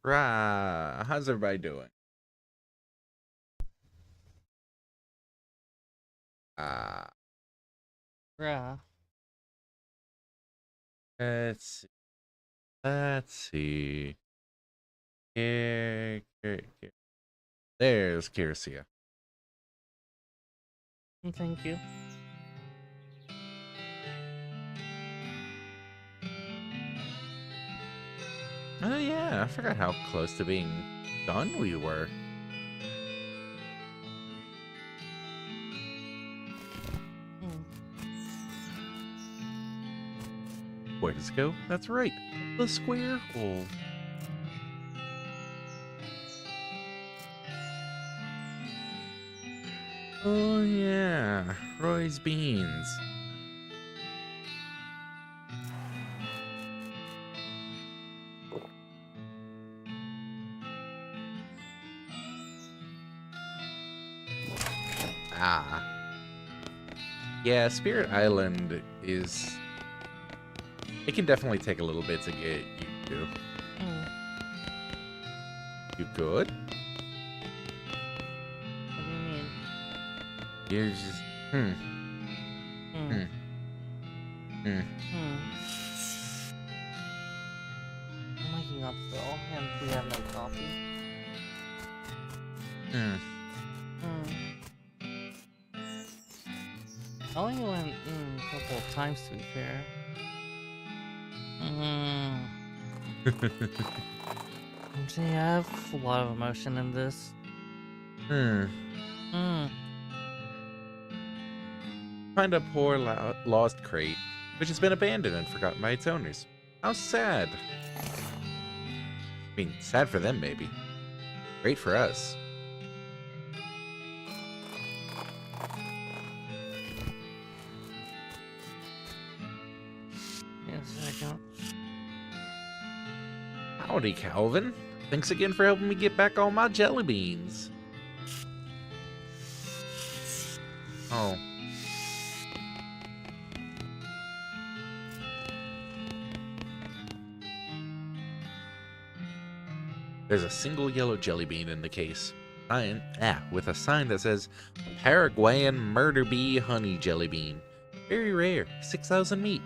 Rah, how's everybody doing? Uh, Yeah. let's see. Let's see. There's Kirsia. Thank you. Oh yeah, I forgot how close to being done we were. Mm. Where does it go? That's right, the square hole. Oh yeah, Roy's beans. Ah, yeah, Spirit Island is. It can definitely take a little bit to get used to. Mm. You good? What do you mean? You're just. Hmm. Mm. Hmm. Hmm. Mm. I'm waking up still, and we have no coffee. Hmm. Mm. I only went a couple of times to be fair. Mm. See, I have a lot of emotion in this. Hmm. Mm. Find a poor lost crate, which has been abandoned and forgotten by its owners. How sad. I mean, sad for them, maybe. Great for us. Yes, I don't. Howdy, Calvin. Thanks again for helping me get back all my jelly beans. Oh. There's a single yellow jelly bean in the case. With a sign that says Paraguayan murder bee honey jelly bean. Very rare. 6,000 meat.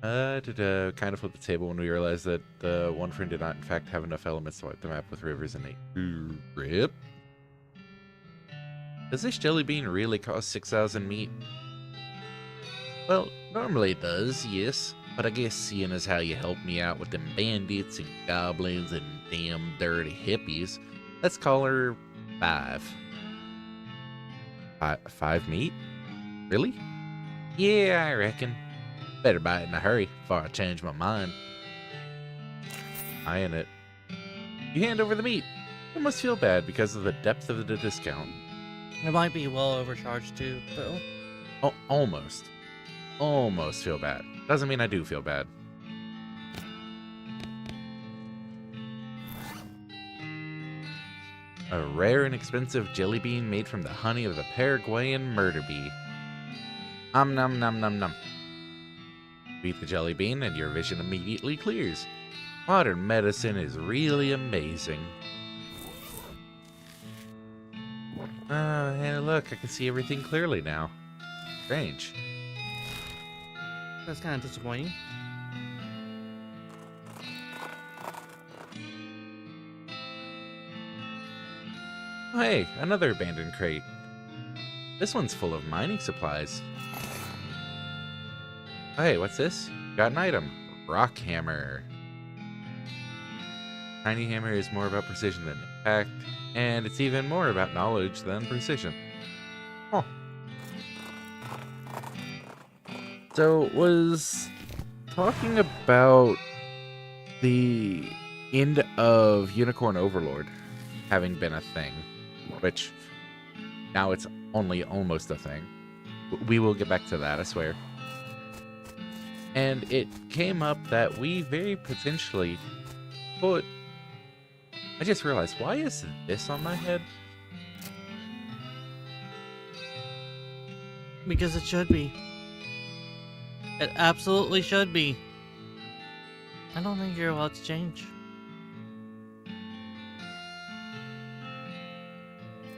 Kind of flipped the table when we realized that the one friend did not, in fact, have enough elements to wipe the map with rivers and a rip. Does this jelly bean really cost 6,000 meat? Well, normally it does, yes. But I guess seeing as how you helped me out with them bandits and goblins and damn dirty hippies, let's call her 5. Five meat? Really? Yeah, I reckon. Better buy it in a hurry before I change my mind. Eyeing it. You hand over the meat. You must feel bad because of the depth of the discount. It might be well overcharged too, though. Oh, almost. Almost feel bad. Doesn't mean I do feel bad. A rare and expensive jelly bean made from the honey of the Paraguayan murder bee. Nom nom nom nom. Beat the jelly bean and your vision immediately clears. Modern medicine is really amazing. Oh, hey, look, I can see everything clearly now. Strange. That's kind of disappointing. Oh, hey, another abandoned crate. This one's full of mining supplies. Oh, hey, what's this? Got an item. Rock hammer. Tiny hammer is more about precision than impact, and it's even more about knowledge than precision. Huh. So, was talking about the end of Unicorn Overlord having been a thing, which now it's only almost a thing. We will get back to that, I swear. And it came up that we very potentially put. I just realized, why is this on my head? Because it should be. It absolutely should be. I don't think you're allowed to change.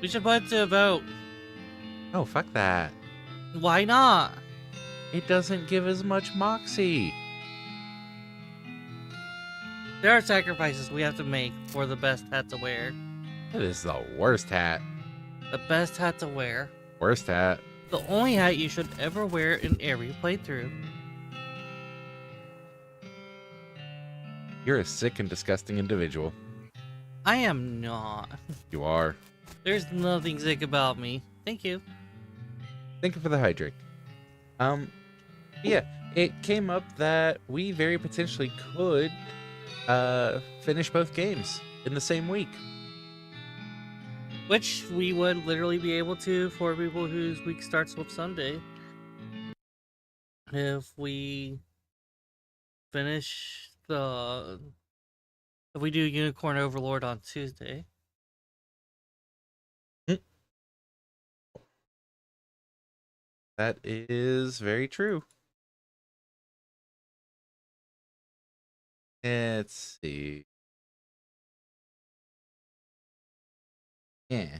We should put it to a vote. Oh, fuck that. Why not? It doesn't give as much moxie. There are sacrifices we have to make for the best hat to wear. It is the worst hat. The best hat to wear. Worst hat. The only hat you should ever wear in every playthrough. You're a sick and disgusting individual. I am not. You are. There's nothing sick about me. Thank you. Thank you for the hydrate. Yeah, it came up that we very potentially could finish both games in the same week. Which we would literally be able to for people whose week starts with Sunday. If we finish the... If we do Unicorn Overlord on Tuesday. That is very true. Let's see. Yeah.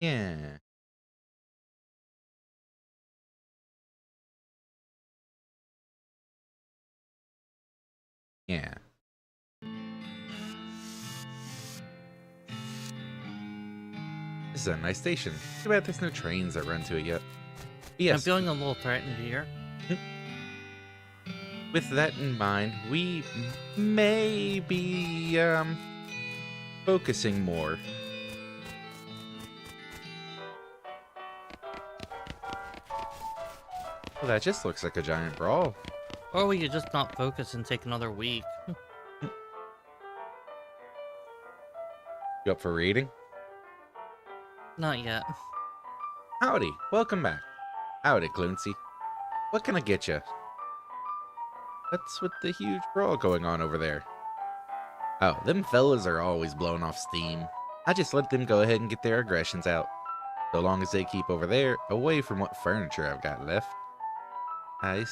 Yeah. Yeah. This is a nice station. Too bad there's no trains that run to it yet. Yes. I'm feeling a little threatened here. With that in mind, we may be focusing more. Well, that just looks like a giant brawl. Or we could just not focus and take another week. You up for reading? Not yet. Howdy, welcome back. Howdy, Cluncy. What can I get you? What's with the huge brawl going on over there? Oh, them fellas are always blowing off steam. I just let them go ahead and get their aggressions out. So long as they keep over there, away from what furniture I've got left. I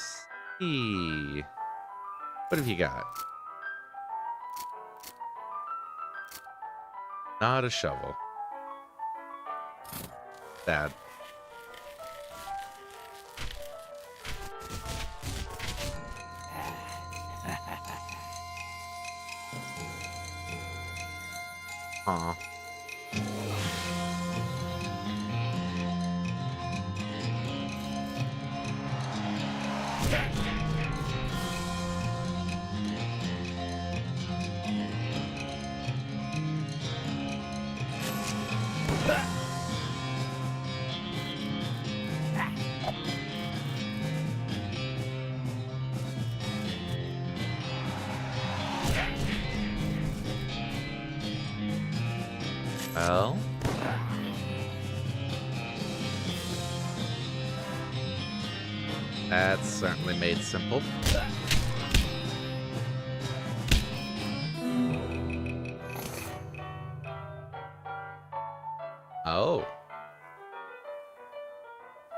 see. What have you got? Not a shovel. Sad. Aw. Well, that's certainly made simple. Oh.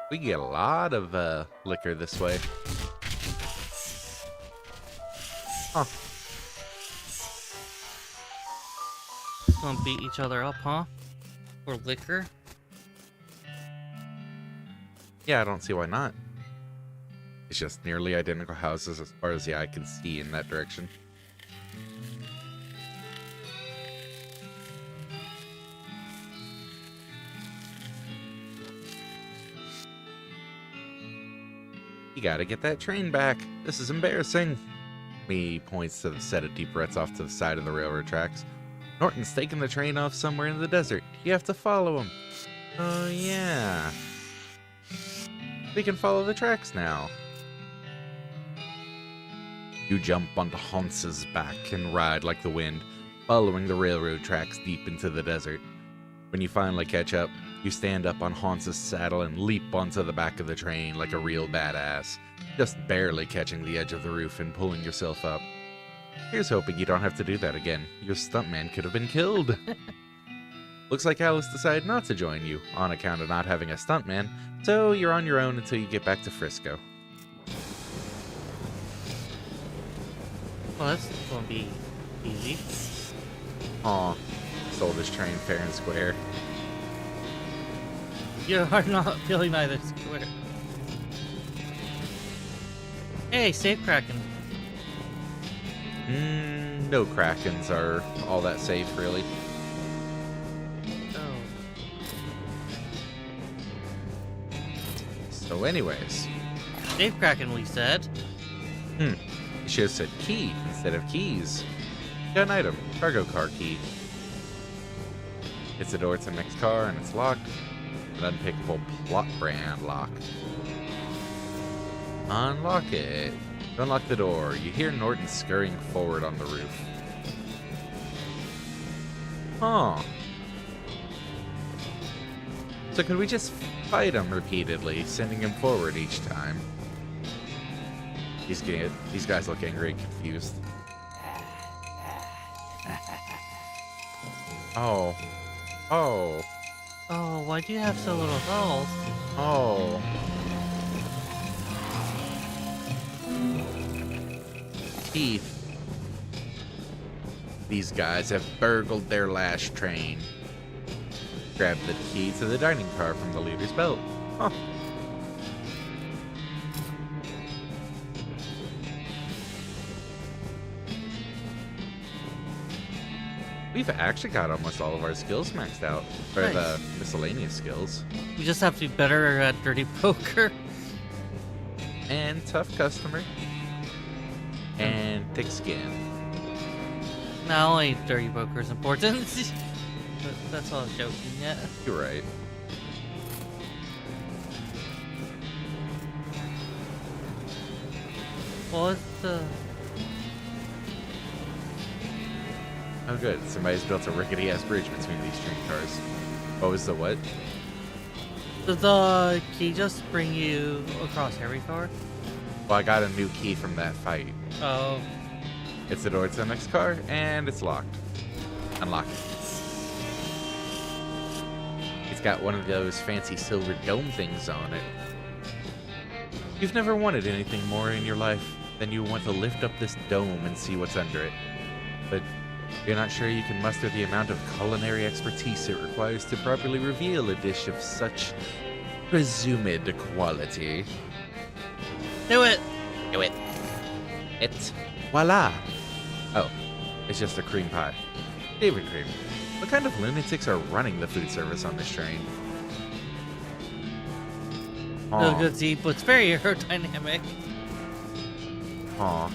We get a lot of liquor this way. Huh. Just gonna beat each other up, huh? For liquor? Yeah, I don't see why not. It's just nearly identical houses as far as the eye can see in that direction. You gotta get that train back. This is embarrassing. He points to the set of deep ruts off to the side of the railroad tracks. Norton's taking the train off somewhere in the desert. You have to follow him. Oh, yeah. We can follow the tracks now. You jump onto Hans's back and ride like the wind, following the railroad tracks deep into the desert. When you finally catch up, you stand up on Hans's saddle and leap onto the back of the train like a real badass, just barely catching the edge of the roof and pulling yourself up. Here's hoping you don't have to do that again. Your stuntman could have been killed. Looks like Alice decided not to join you on account of not having a stuntman, so you're on your own until you get back to Frisco. Well, that's gonna be easy. Aw, stole this train fair and square. You are not feeling either square. Hey, safe Kraken. No Krakens are all that safe, really. Oh. So anyways. Safe Kraken, we said. You should have said key instead of keys. Got an item, cargo car key. It's a door to the next car and it's locked. An unpickable plot brand lock. Unlock it. Unlock the door. You hear Norton scurrying forward on the roof. Huh. So could we just fight him repeatedly, sending him forward each time? These guys look angry and confused. Oh. Oh. Oh, why do you have so little health? Oh. Teeth. These guys have burgled their last train. Grab the key to the dining car from the leader's belt. Huh. We've actually got almost all of our skills maxed out. Or Nice. the miscellaneous skills. We just have to be better at dirty poker. And tough customer. And thick skin. Not only dirty poker is important. But that's all I was joking, yeah. You're right. What's the... Oh good, somebody's built a rickety-ass bridge between these train cars. What was the what? Does the key just bring you across every car? Well, I got a new key from that fight. Oh. It's the door to the next car, and it's locked. Unlock it. It's got one of those fancy silver dome things on it. You've never wanted anything more in your life than you want to lift up this dome and see what's under it. But you're not sure you can muster the amount of culinary expertise it requires to properly reveal a dish of such presumed quality. Do it! Do it. It's voila. Oh, it's just a cream pie. David cream. What kind of lunatics are running the food service on this train? No good to eat, but it's very aerodynamic. Aw.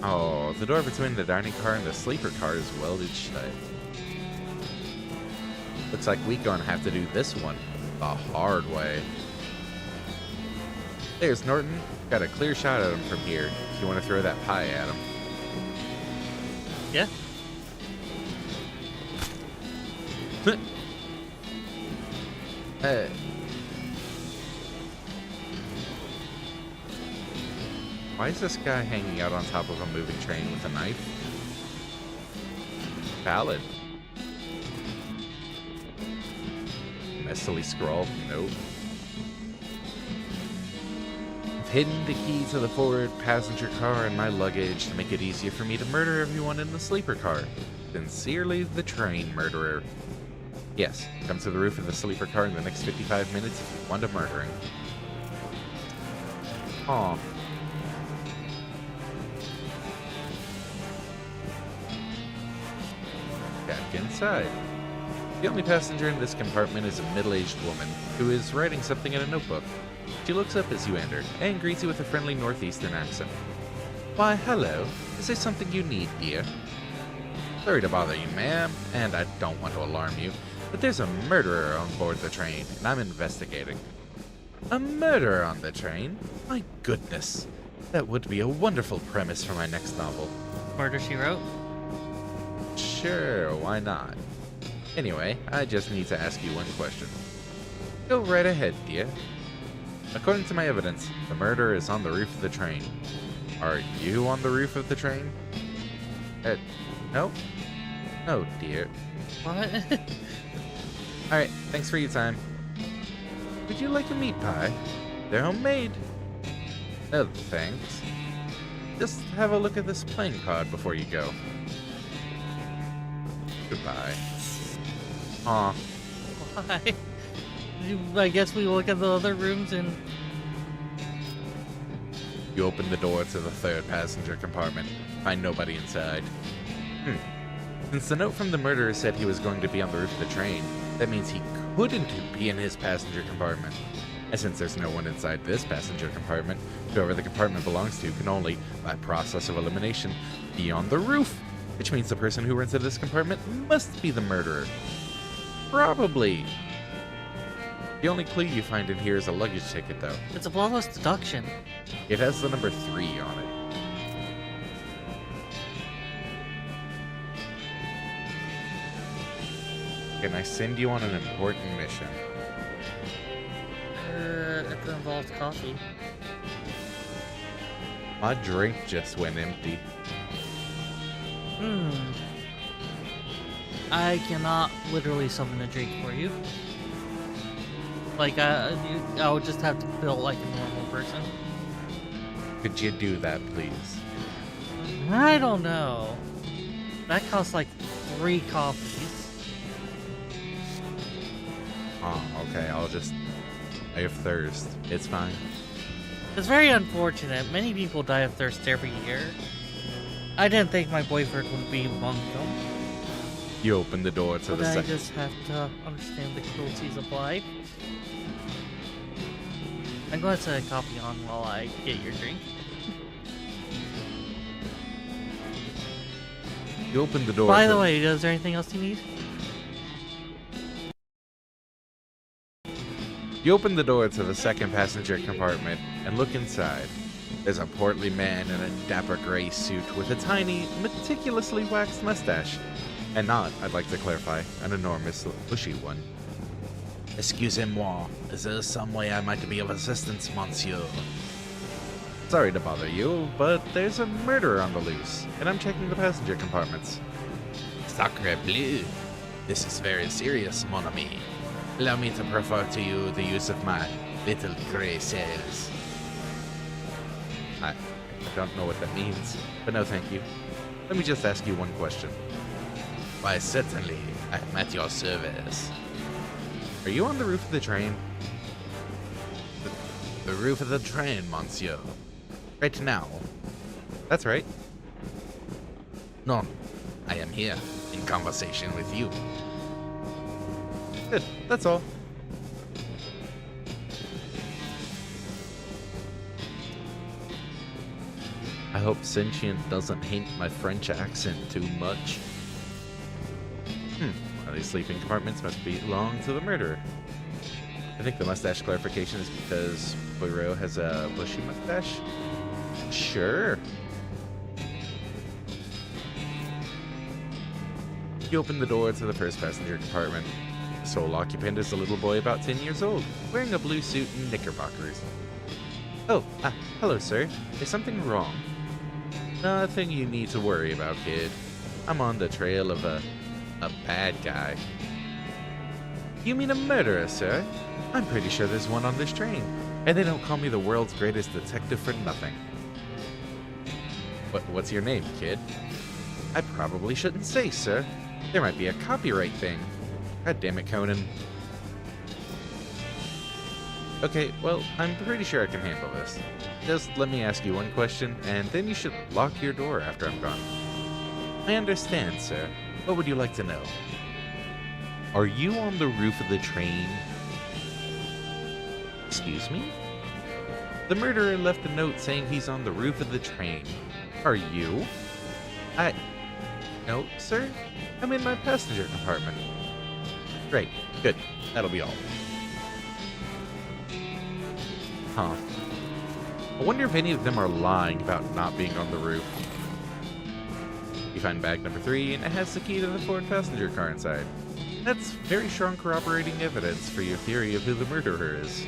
Oh, the door between the dining car and the sleeper car is welded shut. Looks like we gonna have to do this one the hard way. There's Norton. Got a clear shot at him from here. If you want to throw that pie at him. Yeah. Why is this guy hanging out on top of a moving train with a knife? Valid. Messily scrawled note. I've hidden the key to the forward passenger car in my luggage to make it easier for me to murder everyone in the sleeper car. Sincerely, the train murderer. Yes, come to the roof of the sleeper car in the next 55 minutes if you want a murdering. Aw. Back inside. The only passenger in this compartment is a middle-aged woman who is writing something in a notebook. She looks up as you enter and greets you with a friendly northeastern accent. Why, hello. Is there something you need, dear? Sorry to bother you, ma'am, and I don't want to alarm you, but there's a murderer on board the train, and I'm investigating. A murderer on the train? My goodness. That would be a wonderful premise for my next novel. Murder, She Wrote? Sure, why not? Anyway, I just need to ask you one question. Go right ahead, dear. According to my evidence, the murderer is on the roof of the train. Are you on the roof of the train? No? Oh dear. What? Alright, thanks for your time. Would you like a meat pie? They're homemade. Oh, thanks. Just have a look at this playing card before you go. Goodbye. Aw. Why? I guess we look at the other rooms and... You open the door to the third passenger compartment. Find nobody inside. Since the note from the murderer said he was going to be on the roof of the train, that means he couldn't be in his passenger compartment. And since there's no one inside this passenger compartment, whoever the compartment belongs to can only, by process of elimination, be on the roof. Which means the person who rented this compartment must be the murderer. Probably. The only clue you find in here is a luggage ticket, though. It's a flawless deduction. It has the number 3 on it. Can I send you on an important mission? It involves coffee. My drink just went empty. I cannot literally summon a drink for you. Like, I would just have to feel like a normal person. Could you do that, please? I don't know. That costs like 3 coffees. Oh, okay, I have thirst. It's fine. It's very unfortunate. Many people die of thirst every year. I didn't think my boyfriend would be among them. You open the door to But the I second. just have to understand the cruelties of life. I'm going to set a coffee on while I get your drink. You open the door. By to the way, is there anything else you need? You open the door to the second passenger compartment and look inside. There's a portly man in a dapper gray suit with a tiny, meticulously waxed mustache. And not, I'd like to clarify, an enormous, bushy one. Excusez-moi, is there some way I might be of assistance, monsieur? Sorry to bother you, but there's a murderer on the loose, and I'm checking the passenger compartments. Sacre bleu! This is very serious, mon ami. Allow me to prefer to you the use of my little gray cells. I don't know what that means, but no thank you. Let me just ask you one question. Why, certainly, I'm at your service. Are you on the roof of the train? The roof of the train, monsieur. Right now. That's right. No, I am here, in conversation with you. Good, that's all. I hope sentient doesn't hint my French accent too much. One of these sleeping compartments must belong to the murderer. I think the mustache clarification is because Poirot has a bushy mustache. Sure. You open the door to the first passenger compartment. The sole occupant is a little boy about 10 years old, wearing a blue suit and knickerbockers. Oh, hello, sir. Is something wrong? Nothing you need to worry about, kid. I'm on the trail of a bad guy. You mean a murderer, sir? I'm pretty sure there's one on this train, and they don't call me the world's greatest detective for nothing. What's your name, kid? I probably shouldn't say, sir. There might be a copyright thing. God damn it, Conan. Okay, well, I'm pretty sure I can handle this. Just let me ask you one question, and then you should lock your door after I'm gone. I understand, sir. What would you like to know? Are you on the roof of the train? Excuse me? The murderer left a note saying he's on the roof of the train. Are you? No, sir. I'm in my passenger compartment. Great. Good. That'll be all. Huh. I wonder if any of them are lying about not being on the roof. You find bag number 3, and it has the key to the forward passenger car inside. That's very strong corroborating evidence for your theory of who the murderer is.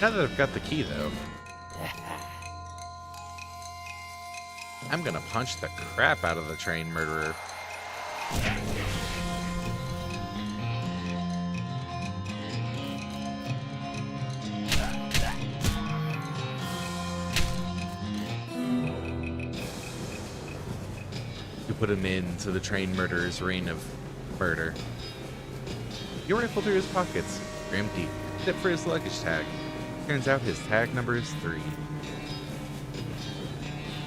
Now that I've got the key, though... I'm gonna punch the crap out of the train murderer. To put an end to the train murderer's reign of murder. You rifle through his pockets. They're empty, except for his luggage tag. Turns out his tag number is 3.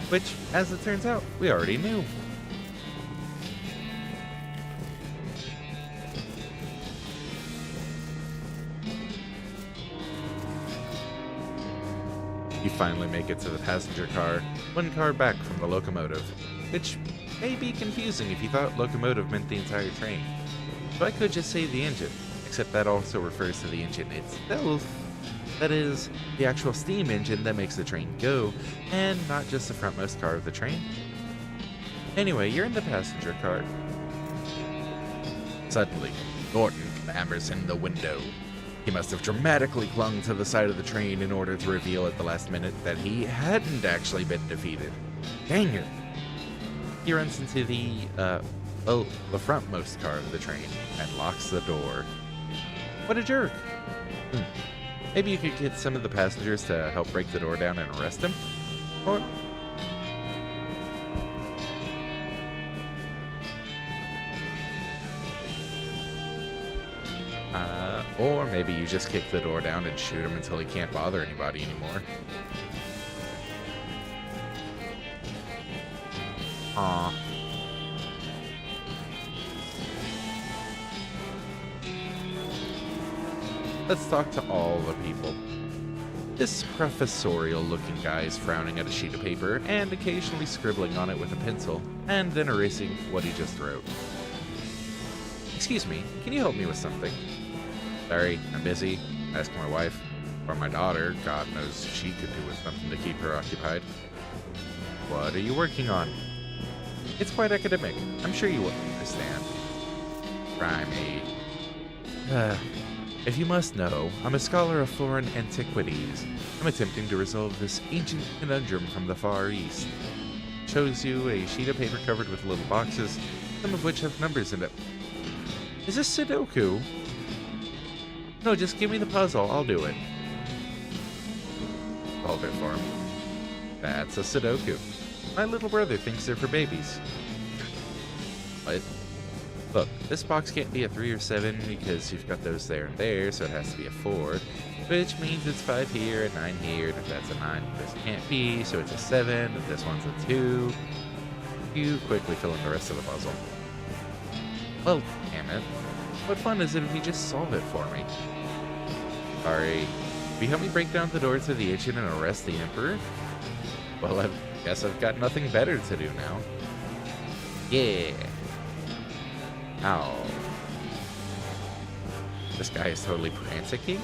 Which, as it turns out, we already knew. You finally make it to the passenger car, one car back from the locomotive, which may be confusing if you thought locomotive meant the entire train. So I could just say the engine, except that also refers to the engine itself. That is, the actual steam engine that makes the train go, and not just the frontmost car of the train. Anyway, you're in the passenger car. Suddenly, Norton clambers in the window. He must have dramatically clung to the side of the train in order to reveal at the last minute that he hadn't actually been defeated. Dang it! He runs into the frontmost car of the train and locks the door. What a jerk! Maybe you could get some of the passengers to help break the door down and arrest him? Or maybe you just kick the door down and shoot him until he can't bother anybody anymore. Aw. Let's talk to all the people. This professorial-looking guy is frowning at a sheet of paper and occasionally scribbling on it with a pencil, and then erasing what he just wrote. Excuse me, can you help me with something? Sorry, I'm busy. Ask my wife. Or my daughter. God knows she could do with something to keep her occupied. What are you working on? It's quite academic. I'm sure you wouldn't understand. Crimey. If you must know, I'm a scholar of foreign antiquities. I'm attempting to resolve this ancient conundrum from the Far East. Shows you a sheet of paper covered with little boxes, some of which have numbers in it. Is this Sudoku? No, just give me the puzzle. I'll do it. Solve it for him. That's a Sudoku. My little brother thinks they're for babies. What? Look, this box can't be a 3 or 7 because you've got those there and there, so it has to be a 4, which means it's 5 here and 9 here, and if that's a 9, this can't be, so it's a 7, and this one's a 2. You quickly fill in the rest of the puzzle. Well, damn it. What fun is it if you just solve it for me? Sorry. Will you help me break down the door to the engine and arrest the Emperor? Well, I guess I've got nothing better to do now. Yeah. Ow. This guy is totally franticking,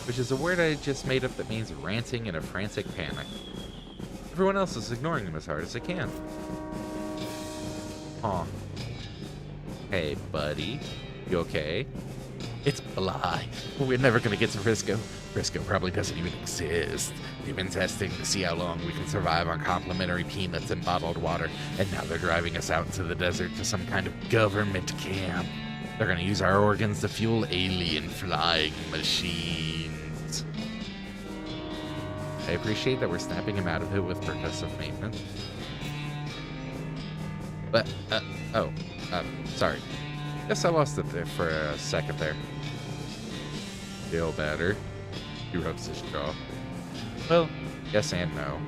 which is a word I just made up that means ranting in a frantic panic. Everyone else is ignoring him as hard as they can. Aw. Hey, buddy. You okay? It's a lie. We're never gonna get to Frisco. Frisco probably doesn't even exist. They've been testing to see how long we can survive on complimentary peanuts and bottled water, and now they're driving us out into the desert to some kind of government camp. They're gonna use our organs to fuel alien flying machines. I appreciate that we're snapping him out of it with percussive maintenance. But, sorry. Guess I lost it there for a second there. Feel better? He rubs his jaw. Well, yes and no.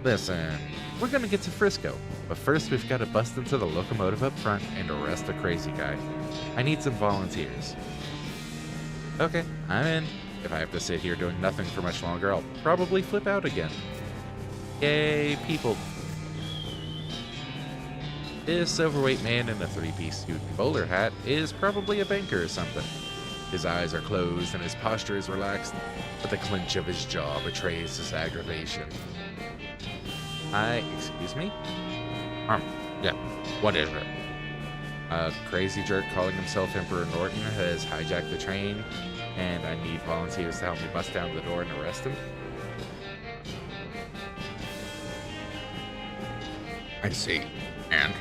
Listen, we're gonna get to Frisco, but first we've got to bust into the locomotive up front and arrest the crazy guy. I need some volunteers. Okay, I'm in. If I have to sit here doing nothing for much longer, I'll probably flip out again. Yay, people. This overweight man in a 3-piece suit and bowler hat is probably a banker or something. His eyes are closed and his posture is relaxed, but the clench of his jaw betrays his aggravation. Excuse me? Yeah, what is it? A crazy jerk calling himself Emperor Norton has hijacked the train, and I need volunteers to help me bust down the door and arrest him. I see. And?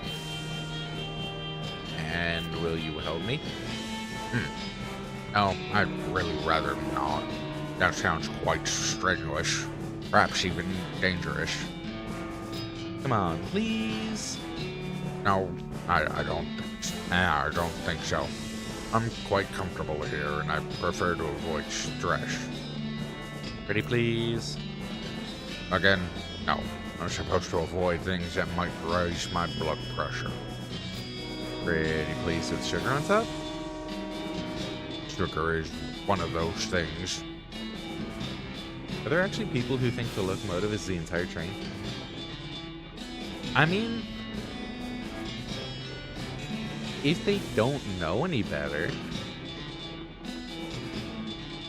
And will you help me? No, I'd really rather not. That sounds quite strenuous. Perhaps even dangerous. Come on, please. No, I don't think so. I'm quite comfortable here, and I prefer to avoid stress. Pretty please. Again, no. I'm supposed to avoid things that might raise my blood pressure. Pretty please with sugar on top? Sugar is one of those things. Are there actually people who think the locomotive is the entire train? I mean, if they don't know any better,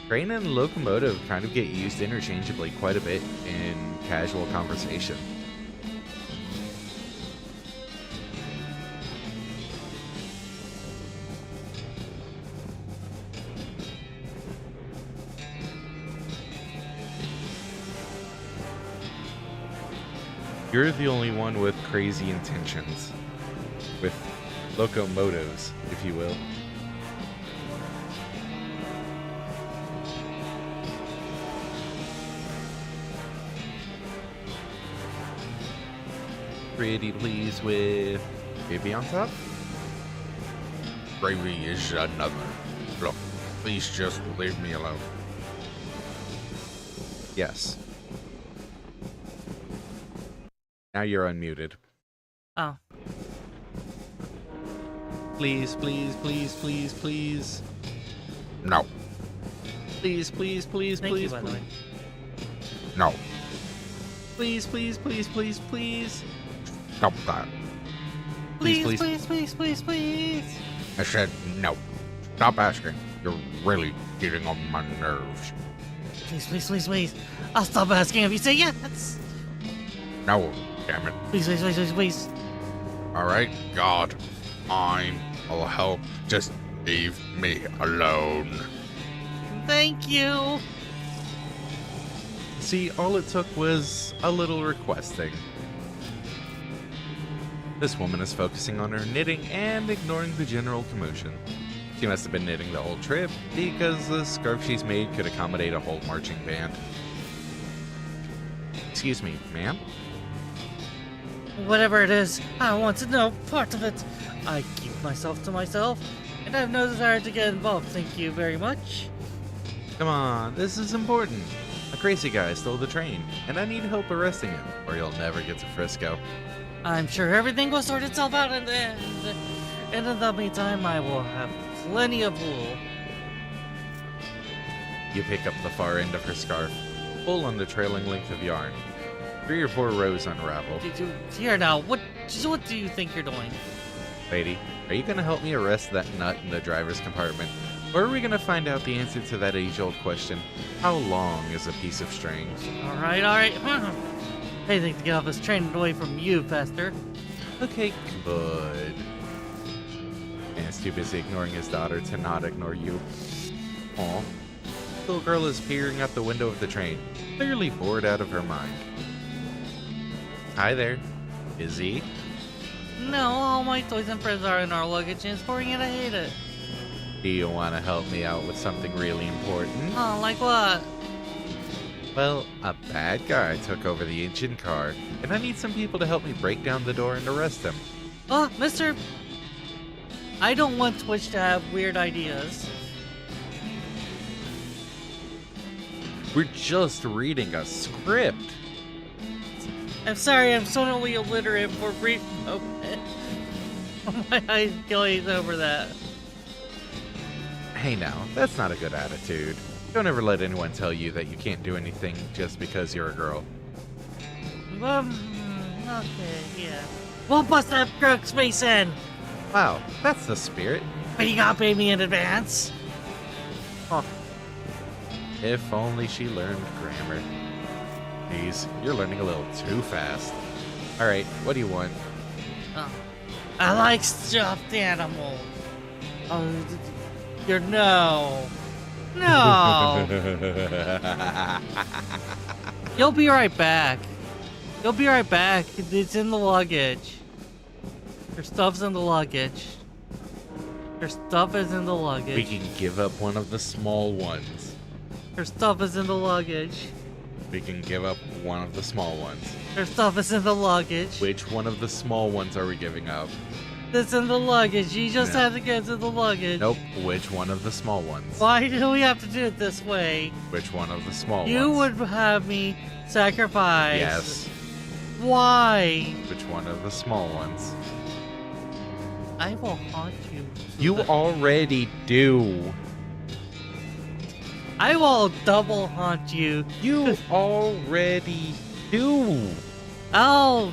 train and locomotive kind of get used interchangeably quite a bit in casual conversation. You're the only one with crazy intentions. With locomotives, if you will. Pretty please with gravy on top? Gravy is another. Look, please just leave me alone. Yes. Now you're unmuted. Oh. Please, please, please, please, please. No. Please, please, please, Thank please, you, by the please. way. No. Please, please, please, please, please. Stop that. Please, please. I said no. Stop asking. You're really getting on my nerves. Please. I'll stop asking if you say yes. No, damn it. Please. Alright, God. Fine. I'll help. Just leave me alone. Thank you. See, all it took was a little requesting. This woman is focusing on her knitting and ignoring the general commotion. She must have been knitting the whole trip, because the scarf she's made could accommodate a whole marching band. Excuse me, ma'am? Whatever it is, I want to know part of it. I keep myself to myself, and I have no desire to get involved. Thank you very much. Come on, this is important. A crazy guy stole the train, and I need help arresting him, or he'll never get to Frisco. I'm sure everything will sort itself out in the end. And in the meantime, I will have plenty of wool. You pick up the far end of her scarf, pull on the trailing length of yarn. 3 or 4 rows unravel. Here now, what do you think you're doing? Lady, are you gonna help me arrest that nut in the driver's compartment? Or are we gonna find out the answer to that age-old question, how long is a piece of string? Alright. Anything to get off this train and away from you, faster. Okay, good. Man's too busy ignoring his daughter to not ignore you. Aw. Little girl is peering out the window of the train, clearly bored out of her mind. Hi there. Busy? No, all my toys and friends are in our luggage and it's boring and I hate it. Do you want to help me out with something really important? Oh, like what? Well, a bad guy took over the engine car, and I need some people to help me break down the door and arrest him. Oh, mister, I don't want Twitch to have weird ideas. We're just reading a script. I'm sorry, I'm totally illiterate for a brief moment. My eyes glaze over that. Hey now, that's not a good attitude. Don't ever let anyone tell you that you can't do anything just because you're a girl. Okay, yeah. We'll bust that crook's face in! Wow, that's the spirit. But you gotta pay me in advance. Huh. If only she learned grammar. Jeez, you're learning a little too fast. Alright, what do you want? Oh. I like stuffed animals. Oh, you're no. No. You'll be right back. He'll be right back. It's in the luggage. Your stuff's in the luggage. Your stuff is in the luggage. We can give up one of the small ones. Your stuff is in the luggage. We can give up one of the small ones. Your stuff is in the luggage. Which one of the small ones are we giving up? It's in the luggage. You just No. have to get to the luggage. Nope. Which one of the small ones? Why do we have to do it this way? Which one of the small You ones? would have me sacrifice. Yes. Why? Which one of the small ones? I will haunt you. You already do. I will double haunt you. You already do. I'll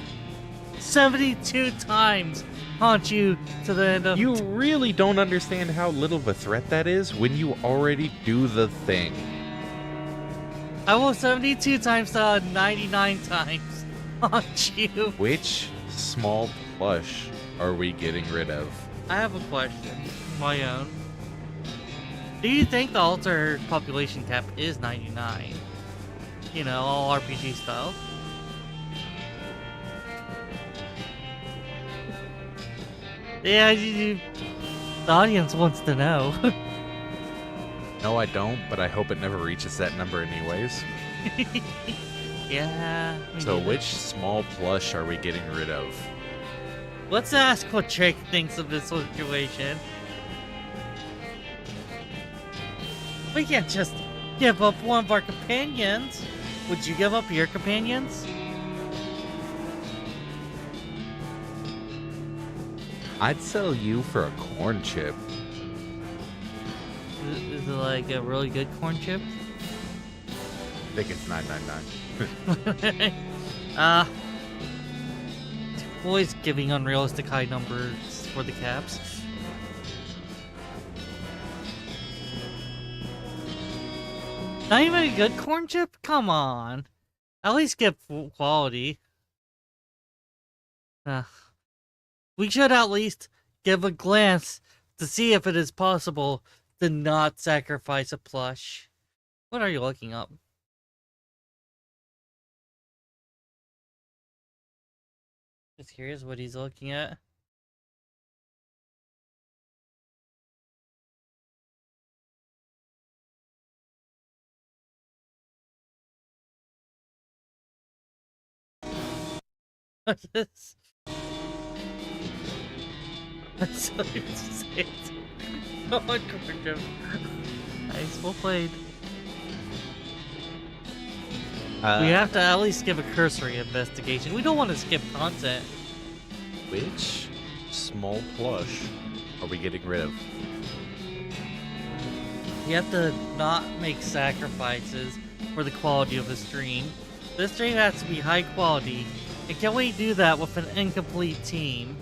72 times haunt you to the end of. You really don't understand how little of a threat that is when you already do the thing. I will 72 times to 99 times haunt you. Which small plush are we getting rid of? I have a question. My own. Do you think the altar population cap is 99? You know, all RPG style. Yeah, the audience wants to know. No, I don't, but I hope it never reaches that number anyways. Yeah. me So neither. which small plush are we getting rid of? Let's ask what Drake thinks of this situation. We can't just give up one of our companions. Would you give up your companions? I'd sell you for a corn chip. Is it like a really good corn chip? I think it's $9.99. Always giving unrealistic high numbers for the caps. Not even a good corn chip? Come on. At least get quality. We should at least give a glance to see if it is possible to not sacrifice a plush. What are you looking up? Just curious what he's looking at. What's this? That's so insane. Oh, gorgeous. Nice, well played. We have to at least give a cursory investigation. We don't want to skip content. Which small plush are we getting rid of? You have to not make sacrifices for the quality of the stream. This stream has to be high quality. And can we do that with an incomplete team?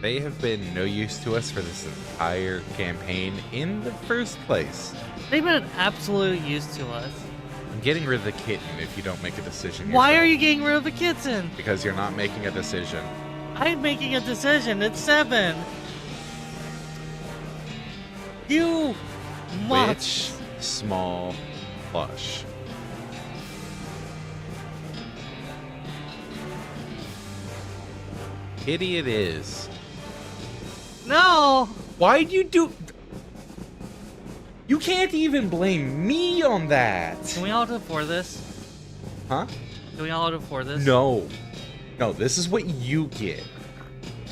They have been no use to us for this entire campaign in the first place. They've been an absolute use to us. I'm getting rid of the kitten if you don't make a decision Why yourself. are you getting rid of the kitten? Because you're not making a decision. I'm making a decision. It's 7. You must. Which small plush? Kitty it is. No. Why'd you do... You can't even blame me on that. Can we all do for this? Huh? Can we all do for this? No. No, this is what you get.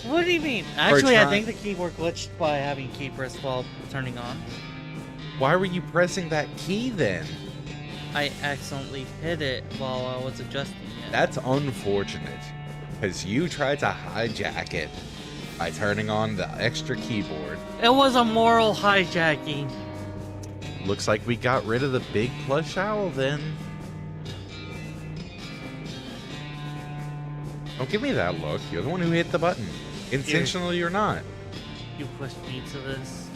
What do you mean? Actually, I try- think the keyboard glitched by having key press while turning on. Why were you pressing that key then? I accidentally hit it while I was adjusting it. That's unfortunate. Because you tried to hijack it by turning on the extra keyboard. It was a moral hijacking. Looks like we got rid of the big plush owl then. Don't give me that look. You're the one who hit the button. Intentionally or not. You pushed me to this.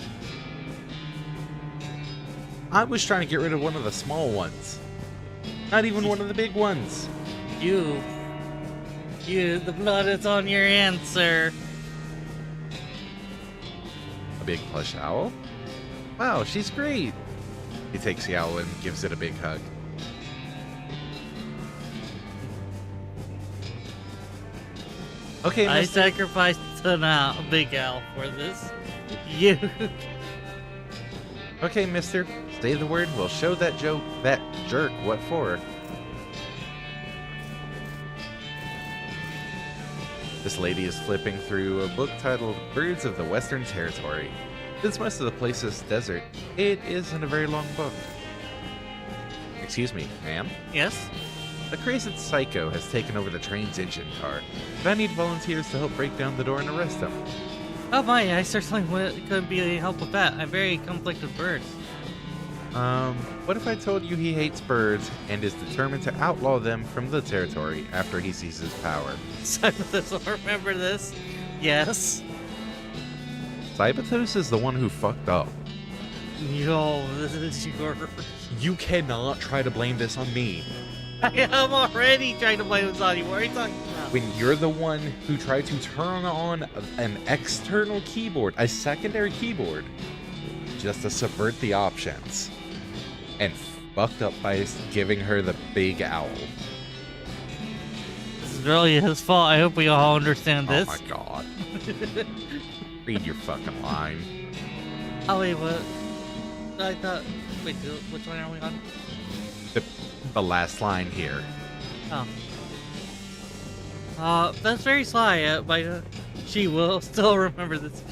I was trying to get rid of one of the small ones. Not even one of the big ones. You, the blood is on your hands, sir. A big plush owl? Wow, she's great. He takes the owl and gives it a big hug. Okay, I mister. sacrificed an owl, a big owl for this. You. Okay, mister. Say the word. We'll show that jerk what for. This lady is flipping through a book titled Birds of the Western Territory. Since most of the place is desert, it isn't a very long book. Excuse me, ma'am? Yes? A crazy psycho has taken over the train's engine car, but I need volunteers to help break down the door and arrest him. Oh my, I certainly couldn't be any help with that. I'm very conflicted birds. What if I told you he hates birds and is determined to outlaw them from the territory after he seizes power? Cyberthus will remember this. Yes. Cyberthus is the one who fucked up. Yo, this is your... You cannot try to blame this on me. I am already trying to blame this on you. What are you talking about? When you're the one who tried to turn on an external keyboard, a secondary keyboard, just to subvert the options, and fucked up by giving her the big owl. This is really his fault. I hope we all understand this. Oh my god. Read your fucking line. Oh wait, what? I thought... Wait, which one are we on? The last line here. Oh. That's very sly, but she will still remember this.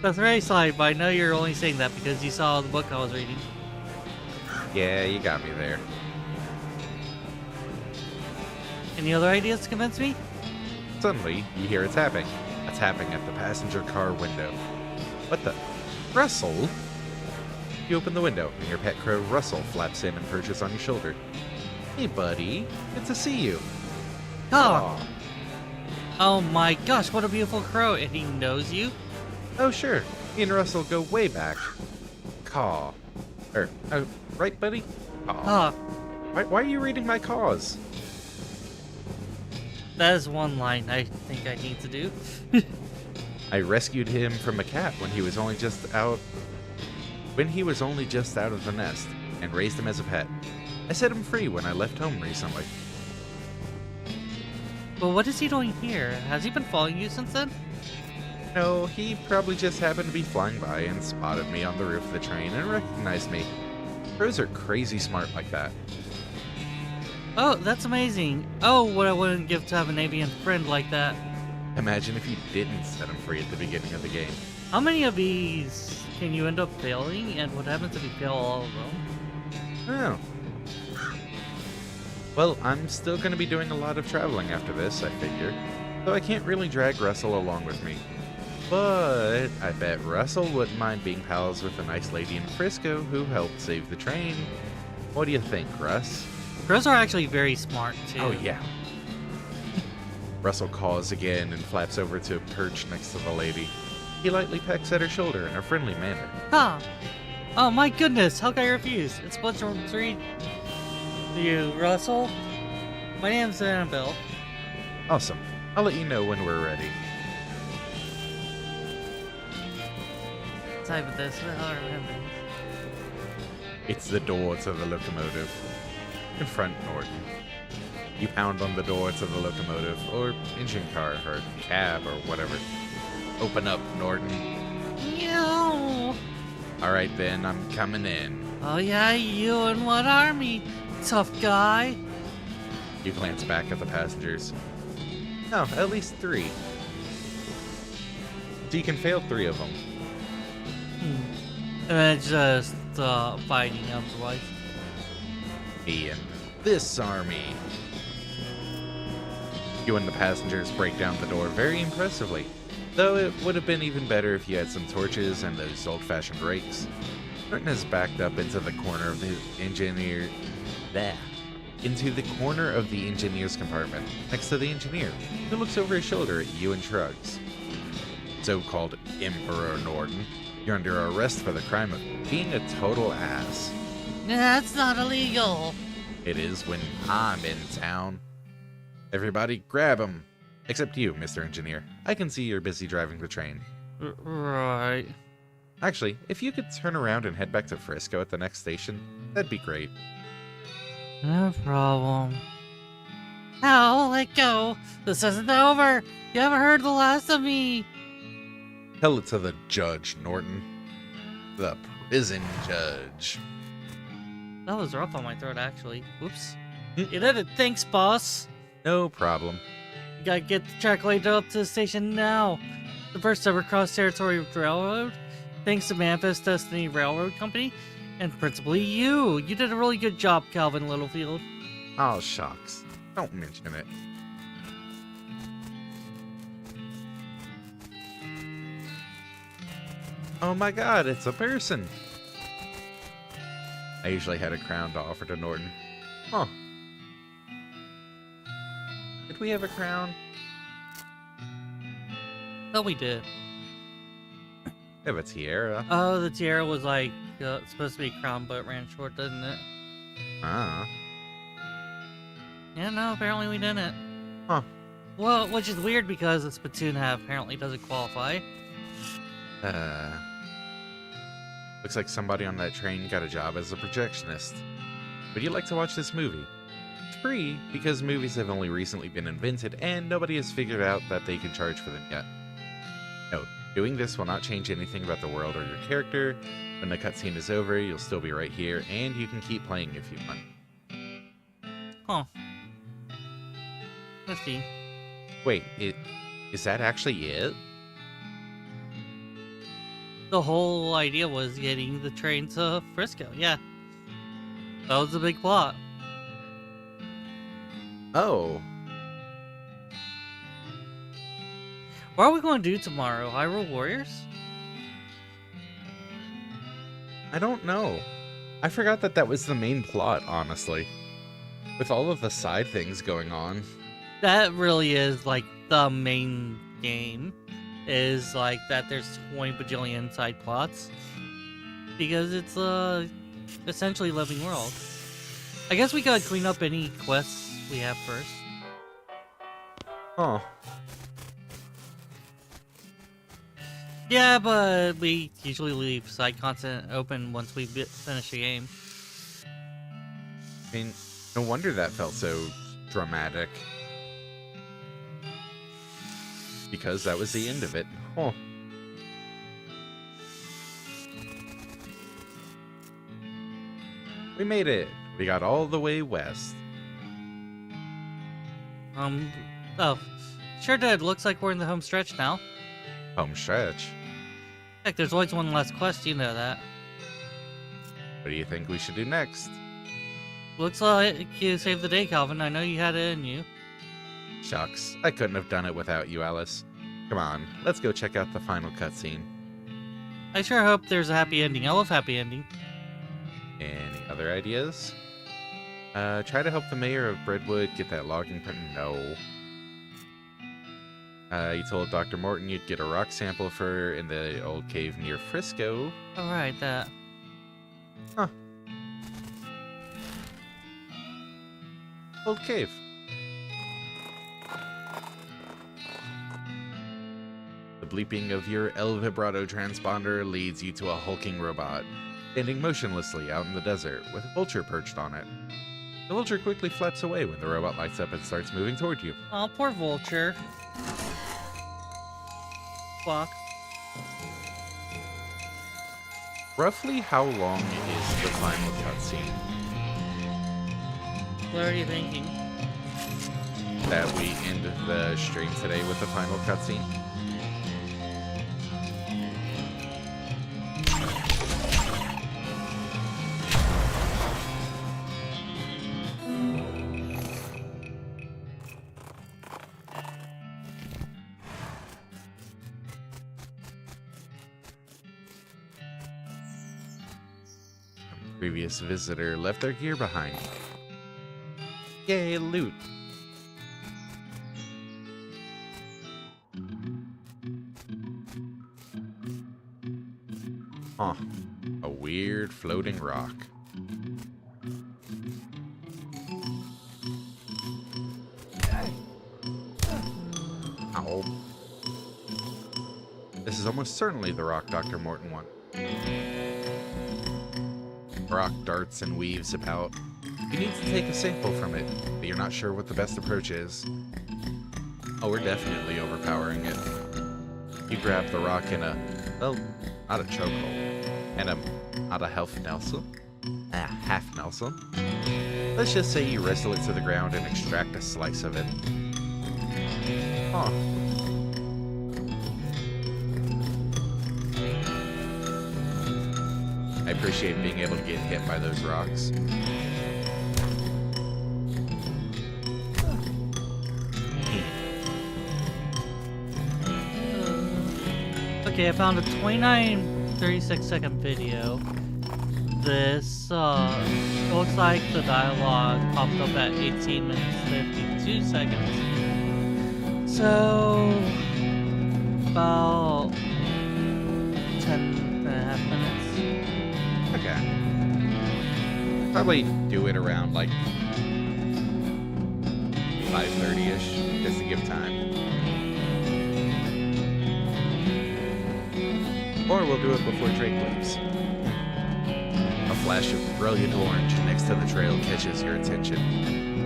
That's very sly, but I know you're only saying that because you saw the book I was reading. Yeah, you got me there. Any other ideas to convince me? Suddenly, you hear a tapping. A tapping at the passenger car window. What the? Russell? You open the window, and your pet crow Russell flaps in and perches on your shoulder. Hey, buddy. Good to see you. Oh, Aw. oh my gosh, what a beautiful crow. And he knows you? Oh, sure. Me and Russell go way back. Caw. Right, buddy? Caw. Oh, Why are you reading my caws? that is one line I think I need to do. I rescued him from a cat when he was only just out of the nest, and raised him as a pet. I set him free when I left home recently. But what is he doing here? Has he been following you since then? No, he probably just happened to be flying by and spotted me on the roof of the train and recognized me. Crows are crazy smart like that. Oh, that's amazing. Oh, what I wouldn't give to have an avian friend like that. Imagine if you didn't set him free at the beginning of the game. How many of these can you end up failing? And what happens if you fail all of them? Oh. Well, I'm still going to be doing a lot of traveling after this, I figure. So I can't really drag Russell along with me. But I bet Russell wouldn't mind being pals with a nice lady in Frisco who helped save the train. What do you think, Russ? Crows are actually very smart, too. Oh, yeah. Russell caws again and flaps over to perch next to the lady. He lightly pecks at her shoulder in a friendly manner. Huh. Oh my goodness, how can I refuse? It's Splatoon 3 to you, Russell. My name's Annabelle. Awesome. I'll let you know when we're ready. Type of this, I don't remember. It's the door to the locomotive. Confront Norton. You pound on the door to the locomotive, or engine car, or cab, or whatever. Open up, Norton. No. Alright then, I'm coming in. Oh yeah, you and what army? Tough guy. You glance back at the passengers. No, at least 3. So you can fail 3 of them. And then just fighting otherwise. Me and this army. You and the passengers break down the door very impressively. Though it would have been even better if you had some torches and those old-fashioned rakes. Norton has backed up into the corner of the engineer's compartment, next to the engineer, who looks over his shoulder at you and shrugs. So-called Emperor Norton, you're under arrest for the crime of being a total ass. That's not illegal. It is when I'm in town. Everybody, grab him. Except you, Mr. Engineer. I can see you're busy driving the train. Right. Actually, if you could turn around and head back to Frisco at the next station, that'd be great. No problem. Ow, let go. This isn't over. You haven't heard the last of me. Tell it to the judge, Norton. The prison judge. That was rough on my throat, actually. Whoops. Hmm. You did it. Thanks, boss. No problem. You gotta get the track laid up to the station now. The first ever cross-territory railroad. Thanks to Manifest Destiny Railroad Company. And principally you. You did a really good job, Calvin Littlefield. Oh, shucks. Don't mention it. Oh my god, it's a person. I usually had a crown to offer to Norton. Huh. Did we have a crown? No, we did. We have a tiara. Oh, the tiara was like supposed to be a crown, but it ran short, didn't it? Ah. Yeah, no, apparently we didn't. Huh. Well, which is weird because the spittoon hat apparently doesn't qualify. Looks like somebody on that train got a job as a projectionist. Would you like to watch this movie? It's free because movies have only recently been invented and nobody has figured out that they can charge for them yet. Note, doing this will not change anything about the world or your character. When the cutscene is over, you'll still be right here and you can keep playing if you want. Huh. Let's see. Wait, is that actually it? The whole idea was getting the train to Frisco, yeah. That was the big plot. Oh. What are we going to do tomorrow? Hyrule Warriors? I don't know. I forgot that that was the main plot, honestly. With all of the side things going on. That really is like the main game. Is like that there's 20 bajillion side plots. Because it's essentially living world. I guess we gotta clean up any quests we have first. Huh. Yeah, but we usually leave side content open once we finish a game. I mean, no wonder that felt so dramatic. Because that was the end of it. Huh. We made it. We got all the way west. Oh, sure did. Looks like we're in the home stretch now. Home stretch. Heck, there's always one last quest, you know that. What do you think we should do next? Looks like you saved the day, Calvin. I know you had it in you. Shucks, I couldn't have done it without you, Alice. Come on, let's go check out the final cutscene. I sure hope there's a happy ending. I love happy ending. Any other ideas? Try to help the mayor of Brentwood get that logging permit. No. You told Dr. Morton you'd get a rock sample for her in the old cave near Frisco. Alright, that. Huh. Old cave. The bleeping of your El Vibrato transponder leads you to a hulking robot, standing motionlessly out in the desert with a vulture perched on it. The vulture quickly flaps away when the robot lights up and starts moving toward you. Oh, poor vulture. Fuck. Roughly how long is the final cutscene? What are you thinking? That we end the stream today with the final cutscene? Previous visitor left their gear behind. Yay, loot! Huh. A weird floating rock. Ow. This is almost certainly the rock Dr. Morton wanted. Rock darts and weaves about, You need to take a sample from it, but you're not sure what the best approach is. Oh, we're definitely overpowering it. You grab the rock in a, well, not a chokehold, and not a half Nelson. Half Nelson. Let's just say you wrestle it to the ground and extract a slice of it. Huh. I appreciate being able to get hit by those rocks. Okay, I found a 36-second video. This, it looks like the dialogue popped up at 18 minutes 52 seconds. So, about 10.5 minutes. Okay. Probably do it around like 5:30-ish, just to give time. Or we'll do it before Drake leaves. A flash of brilliant orange next to the trail catches your attention.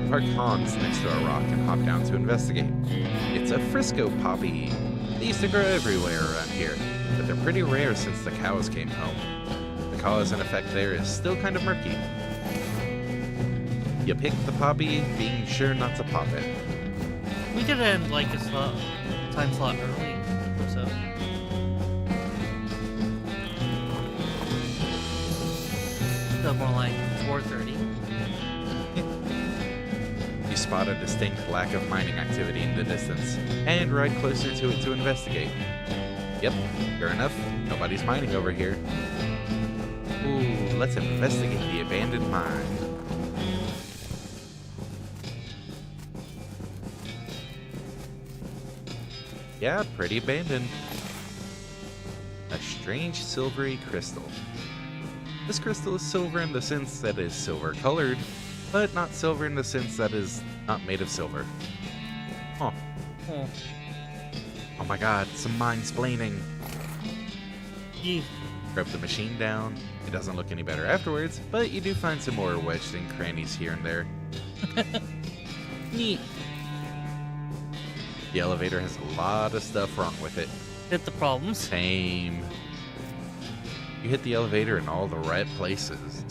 Park Hans next to a rock and hop down to investigate. It's a Frisco poppy. They used to grow everywhere around here, but they're pretty rare since the cows came home. The cause and effect there is still kind of murky. You pick the poppy, being sure not to pop it. We could end like a time slot early, so. So more like 4:30. You spot a distinct lack of mining activity in the distance, and ride closer to it to investigate. Yep, sure enough, nobody's mining over here. Ooh, let's investigate the abandoned mine. Yeah, pretty abandoned. A strange silvery crystal. This crystal is silver in the sense that it is silver colored, but not silver in the sense that it is not made of silver. Huh. Oh. Oh my god, some mind-splaining. Yeah. Grab the machine down. It doesn't look any better afterwards, but you do find some more wedged in crannies here and there. Neat. The elevator has a lot of stuff wrong with it. Hit the problems. Same. You hit the elevator in all the right places.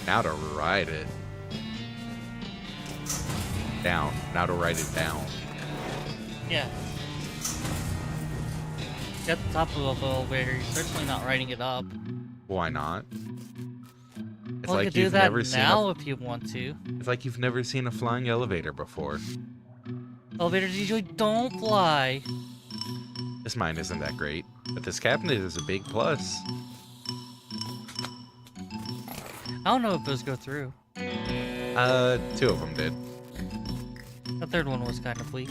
Now to ride it. Down. Now to ride it down. Yeah. At the top of the elevator, you're certainly not riding it up. Why not? It's Well, you like could do you've that never seen now if you want to. It's like you've never seen a flying elevator before. Elevators usually don't fly. This mine isn't that great, but this cabinet is a big plus. I don't know if those go through. 2 of them did. The third one was kind of weak.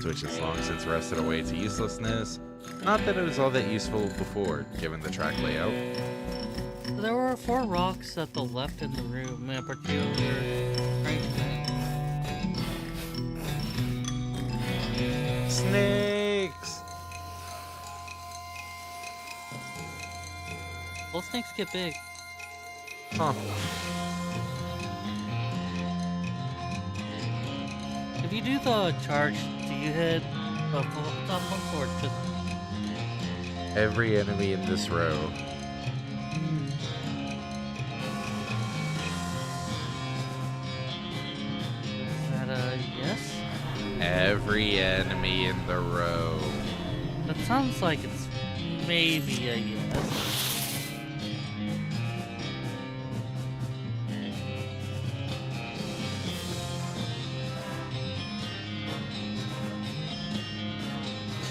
Switch has long since rusted away to uselessness. Not that it was all that useful before, given the track layout. There were 4 rocks at the left in the room, in particular. Right. Snakes! Those snakes get big. Huh. If you do the charge, do you hit the top one or just... Every enemy in this row. Is that a yes? Every enemy in the row. That sounds like it's maybe a yes.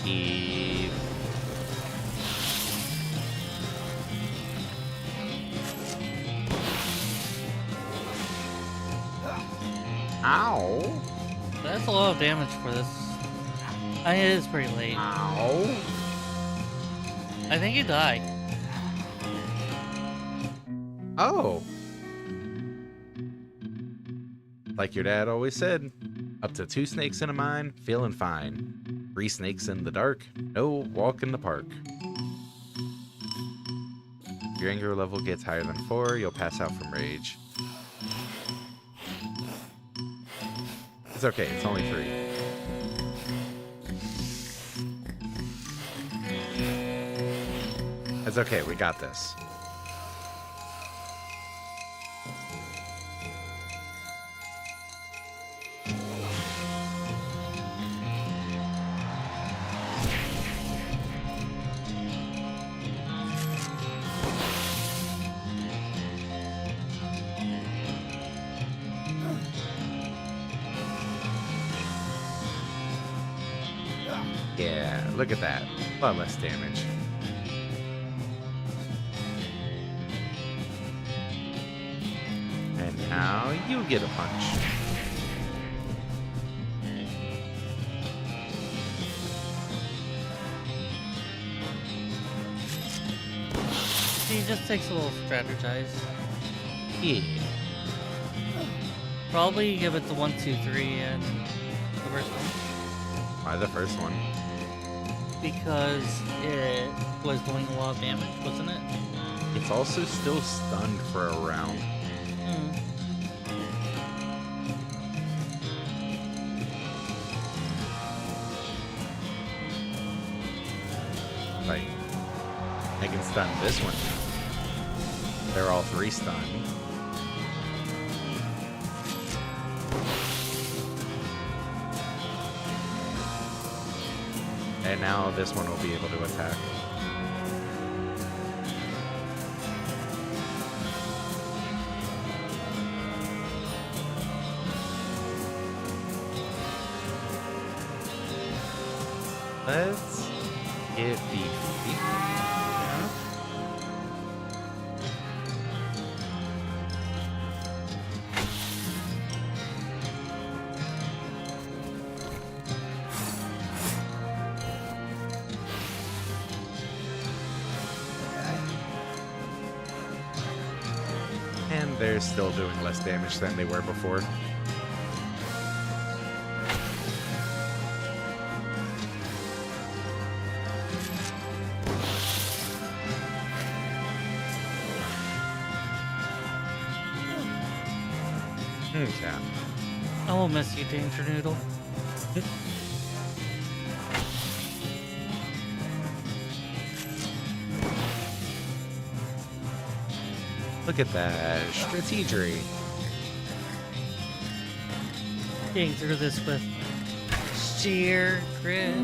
Keep. Ow. That's a lot of damage for this. I mean, it is pretty late. Ow. I think he died. Oh. Like your dad always said, up to 2 snakes in a mine, feeling fine. 3 snakes in the dark, no walk in the park. If your anger level gets higher than 4, you'll pass out from rage. It's okay, it's only 3. It's okay, we got this. Yeah, look at that. A lot less damage. And now you get a punch. He just takes a little strategize. Yeah. Probably give it the 1, 2, 3 and the first one. Why the first one? Because it was doing a lot of damage, wasn't it? It's also still stunned for a round. Like, I can stun this one. They're all 3 stunned. And now this one will be able to attack. Let's get beefy. And they're still doing less damage than they were before. Okay. I will miss you, Danger Noodle. Look at that strategery. Getting through this with sheer grit.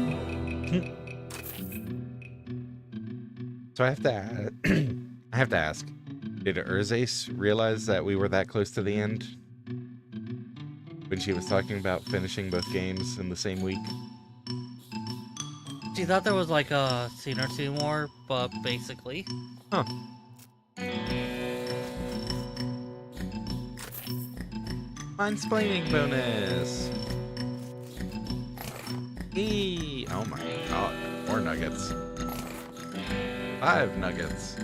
So I have to I have to ask, did Urzace realize that we were that close to the end when she was talking about finishing both games in the same week? She thought there was like a scene or two more, but basically. Huh. Mansplaining bonus. Eee. Oh my god. More nuggets. 5 nuggets.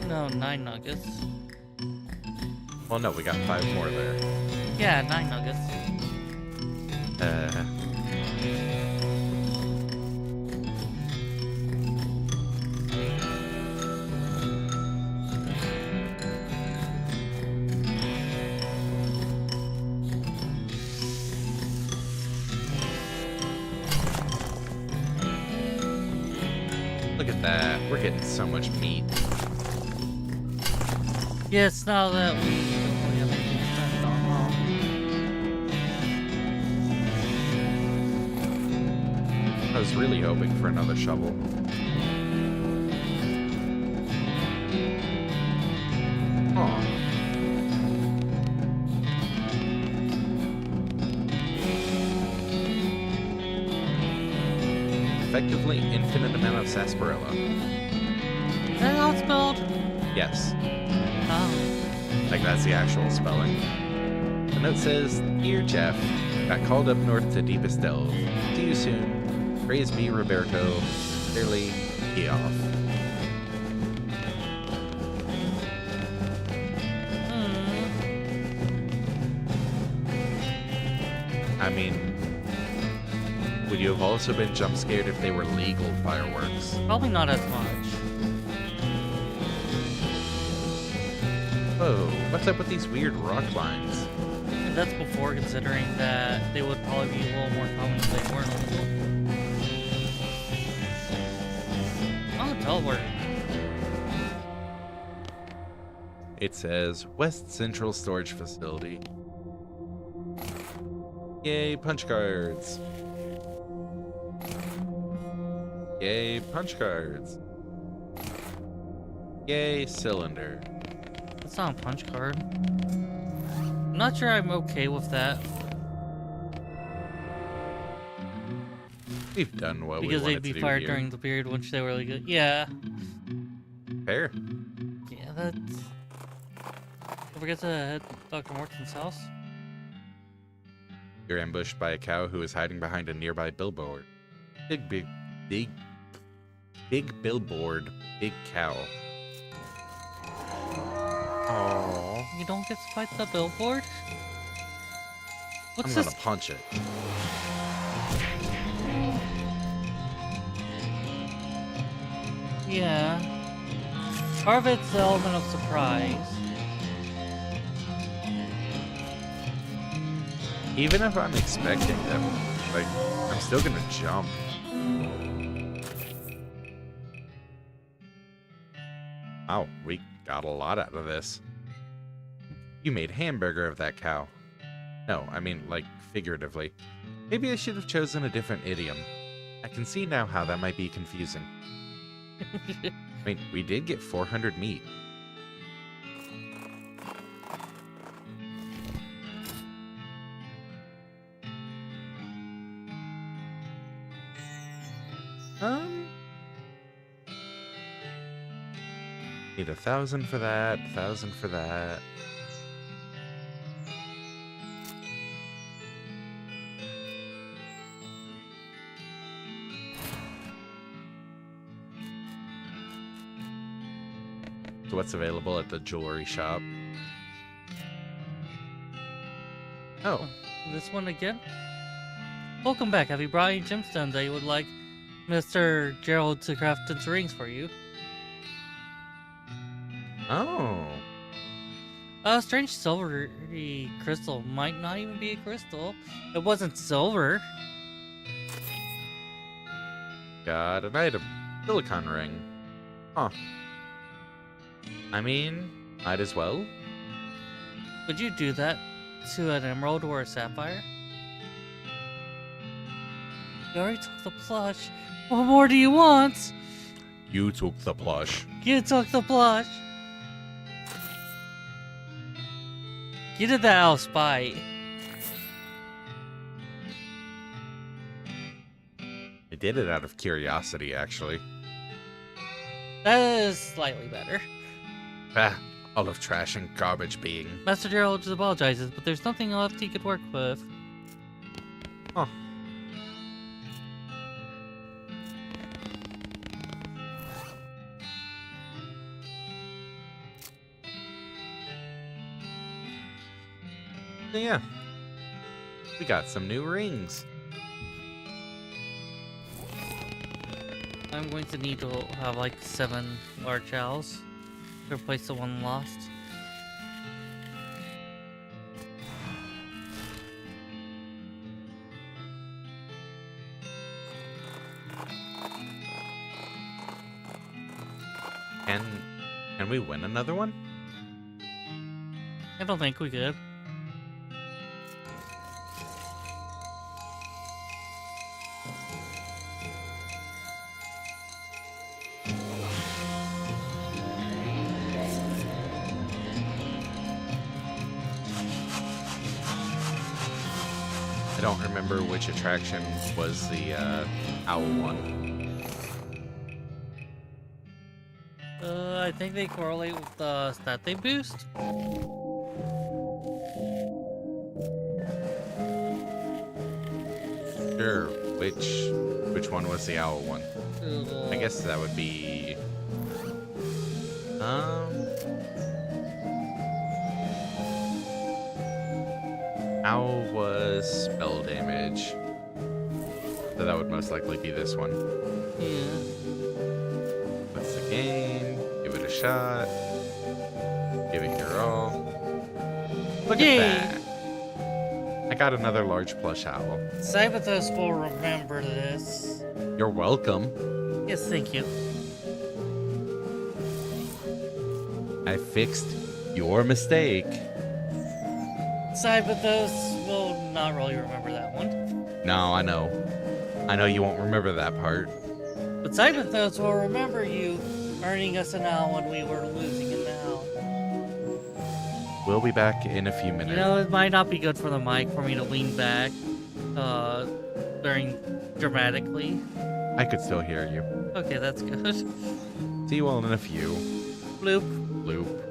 No, 9 nuggets. Well, no, we got 5 more there. Yeah, 9 nuggets. Look at that. We're getting so much meat. Yes, now that we don't really have anything to spend on. I was really hoping for another shovel. Aw. Effectively infinite amount of sarsaparilla. Is that how it's spelled? Yes. Oh. Like that's the actual spelling. The note says, "Dear Jeff, got called up north to deepest delve. See you soon. Praise be Roberto. Clearly, Geoff." I mean, would you have also been jump scared if they were legal fireworks? Probably not as much. Whoa, what's up with these weird rock lines? And that's before considering that they would probably be a little more common if they weren't. Oh, teleport. It says West Central Storage Facility. Yay, punch cards. Yay, punch cards. Yay, cylinder. That's not a punch card. I'm not sure I'm okay with that. We've done what we Because wanted they'd be to do fired here. during the period in which they were really good. Yeah. Fair. Yeah, that's... Don't forget to head to Dr. Morton's house. You're ambushed by a cow who is hiding behind a nearby billboard. Big billboard, big cow. Aww. You don't get to fight the billboard? What's I'm this? gonna punch it. Yeah. Part of it's the element of surprise. Even if I'm expecting them, like, I'm still gonna jump. Wow, we got a lot out of this. You made hamburger of that cow. No, I mean, like, figuratively. Maybe I should have chosen a different idiom. I can see now how that might be confusing. I mean, we did get 400 meat. Need 1,000 for that, 1,000 for that. So what's available at the jewelry shop? Oh, This one again? Welcome back. Have you brought any gemstones that you would like Mr. Gerald to craft into rings for you? oh. A strange silvery crystal might not even be a crystal. It wasn't silver. Got an item. Silicon ring. Huh. I mean, might as well. Would you do that to an emerald or a sapphire? You already took the plush. What more do you want? You took the plush. You took the plush. You did that out of spite. I did it out of curiosity, actually. That is slightly better. Ah, all of trash and garbage being. Master Gerald just apologizes, but there's nothing left he could work with. Huh. So yeah, we got some new rings. I'm going to need to have like 7 large owls to replace the one lost. Can we win another one? I don't think we could. I don't remember which attraction was the owl one. I think they correlate with the stat they boost. Sure. Which one was the owl one? I guess that would be owl was spell damage. So that would most likely be this one. Yeah. What's the game? Give it a shot. Give it your all. Look Yay! at that. I got another large plush owl. Cyberthos will remember this. You're welcome. Yes, thank you. I fixed your mistake. Cyberthos will not really remember that one. No, I know. I know you won't remember that part. But Cyberthos will remember you earning us an owl when we were losing an owl. We'll be back in a few minutes. You know, it might not be good for the mic for me to lean back during dramatically. I could still hear you. Okay, that's good. See you all in a few. Bloop. Bloop.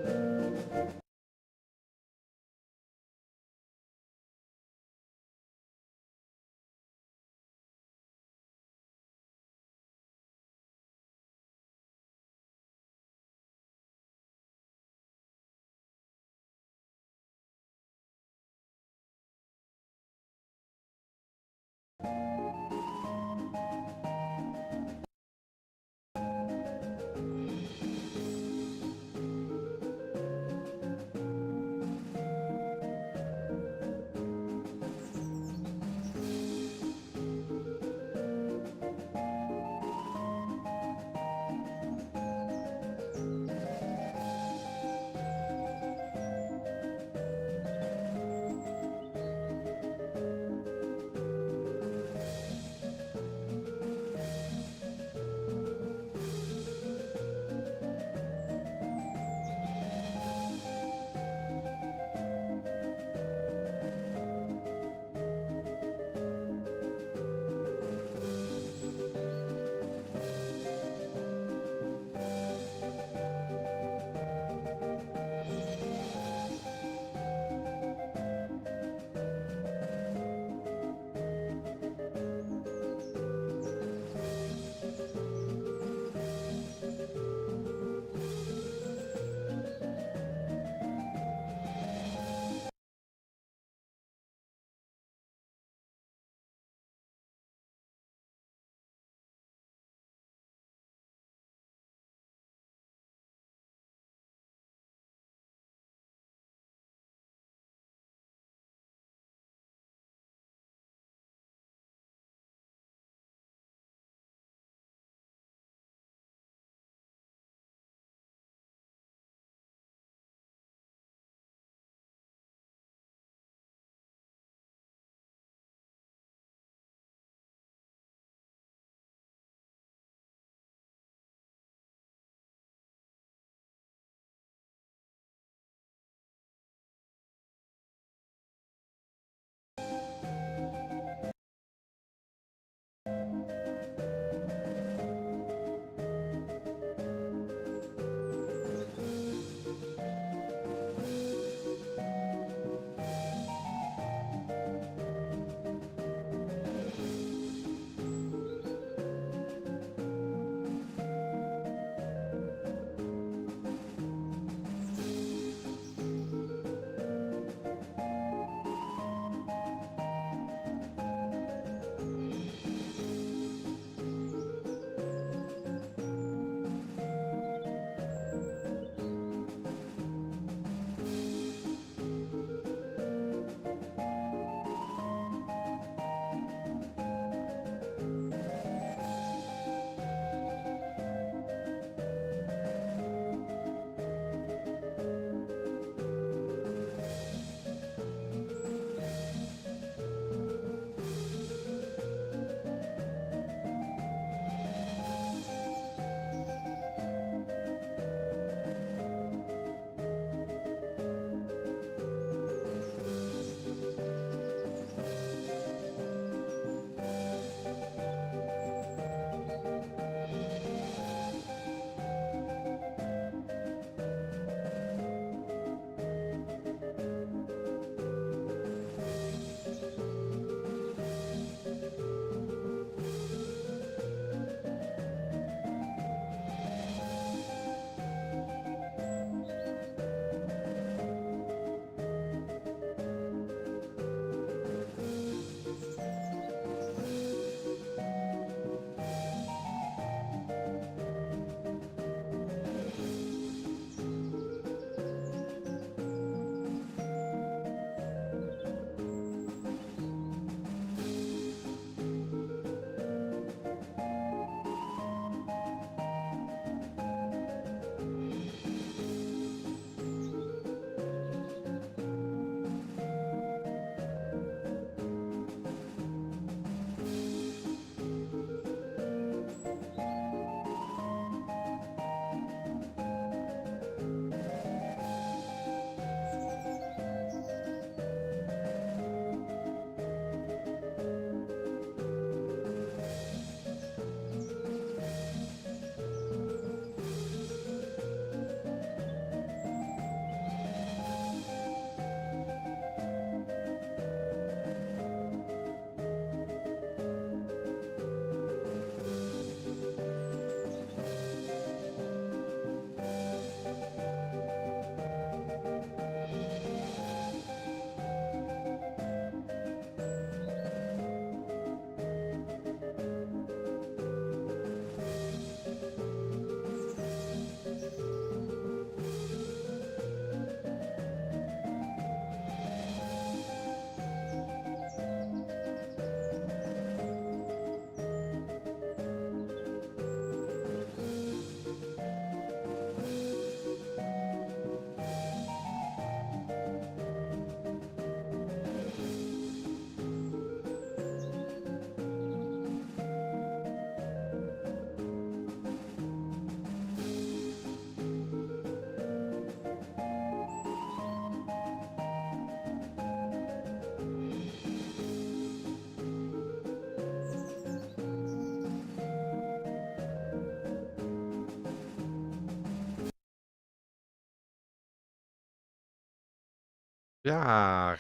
Ah.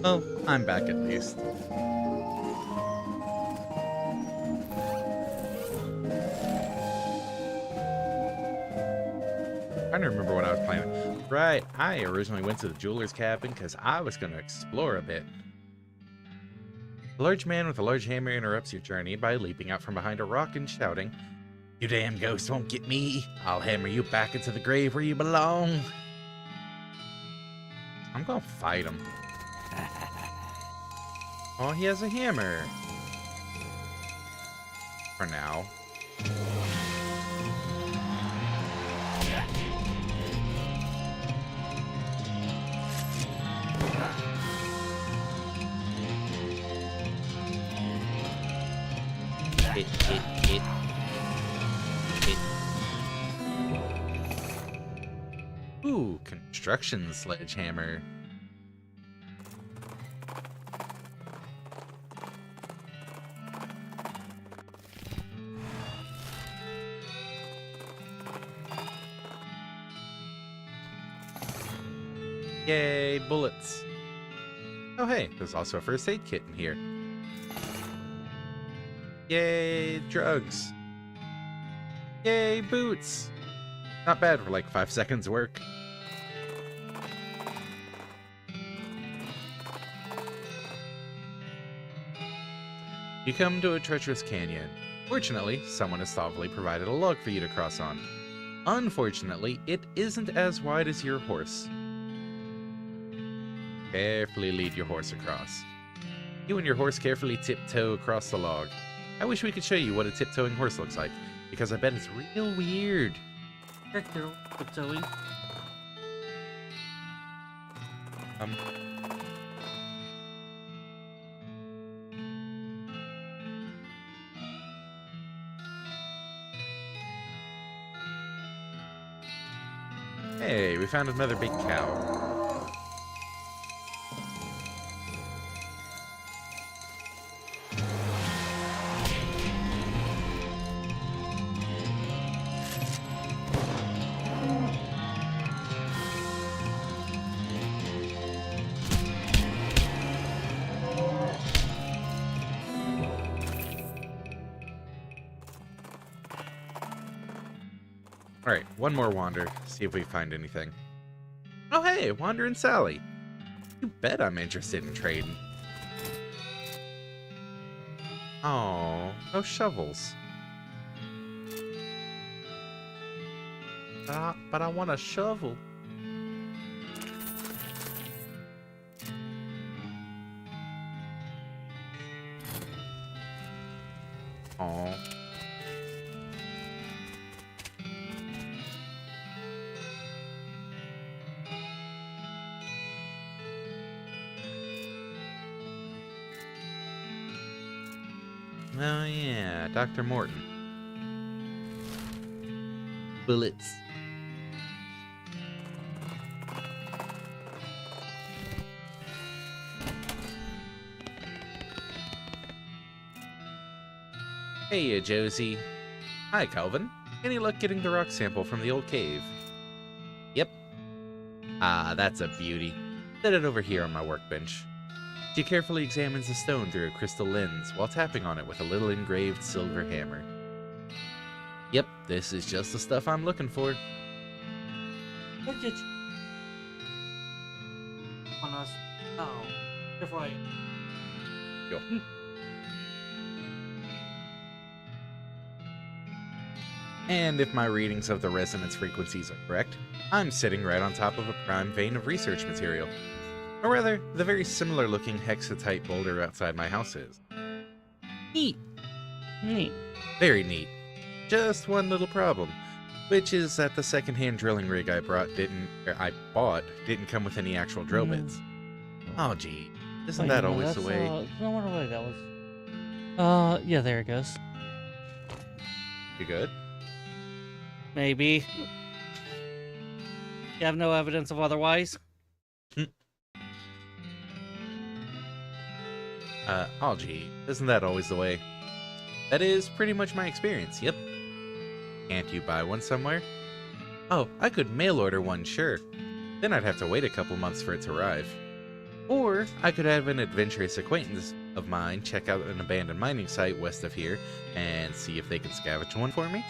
Oh, I'm back at least. Trying to remember what I was playing. Right, I originally went to the jeweler's cabin because I was going to explore a bit. A large man with a large hammer interrupts your journey by leaping out from behind a rock and shouting, "You damn ghost won't get me! I'll hammer you back into the grave where you belong!" I'm gonna fight him. Oh, he has a hammer. For now. Hit. Ooh, construction sledgehammer. Yay, bullets. Oh hey, there's also a first aid kit in here. Yay, drugs. Yay, boots. Not bad for like 5 seconds work. You come to a treacherous canyon. Fortunately, someone has thoughtfully provided a log for you to cross on. Unfortunately, it isn't as wide as your horse. Carefully lead your horse across. You and your horse carefully tiptoe across the log. I wish we could show you what a tiptoeing horse looks like, because I bet it's real weird. Character tiptoeing. Hey, we found another big cow. Alright, one more wander. See if we find anything. Oh hey, Wander and Sally. You bet I'm interested in trading. Oh, no shovels. But I want a shovel. Oh. Oh yeah, Dr. Morton. Bullets. Hey, Josie. Hi, Calvin. Any luck getting the rock sample from the old cave? Yep. Ah, that's a beauty. Set it over here on my workbench. She carefully examines the stone through a crystal lens while tapping on it with a little engraved silver hammer. Yep, this is just the stuff I'm looking for. Look at you. On us. Oh, you're right. Yo. And if my readings of the resonance frequencies are correct, I'm sitting right on top of a prime vein of research material. Or rather, the very similar looking hexatite boulder outside my house is. Neat. Neat. Very neat. Just one little problem, which is that the secondhand drilling rig I bought didn't come with any actual drill bits. Oh gee, isn't that always the way? No wonder why that was. Yeah, there it goes. You good? Maybe. You have no evidence of otherwise? Oh gee, isn't that always the way? That is pretty much my experience, yep. Can't you buy one somewhere? Oh, I could mail order one, sure. Then I'd have to wait a couple months for it to arrive. Or I could have an adventurous acquaintance of mine check out an abandoned mining site west of here and see if they can scavenge one for me.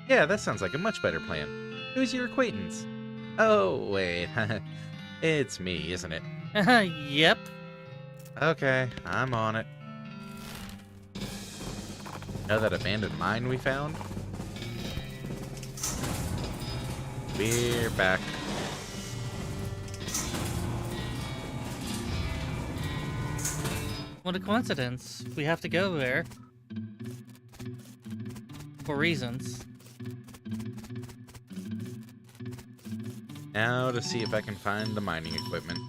Yeah, that sounds like a much better plan. Who's your acquaintance? Oh, wait. It's me, isn't it? Yep. Okay, I'm on it. Know that abandoned mine we found? We're back. What a coincidence. We have to go there. For reasons. Now to see if I can find the mining equipment.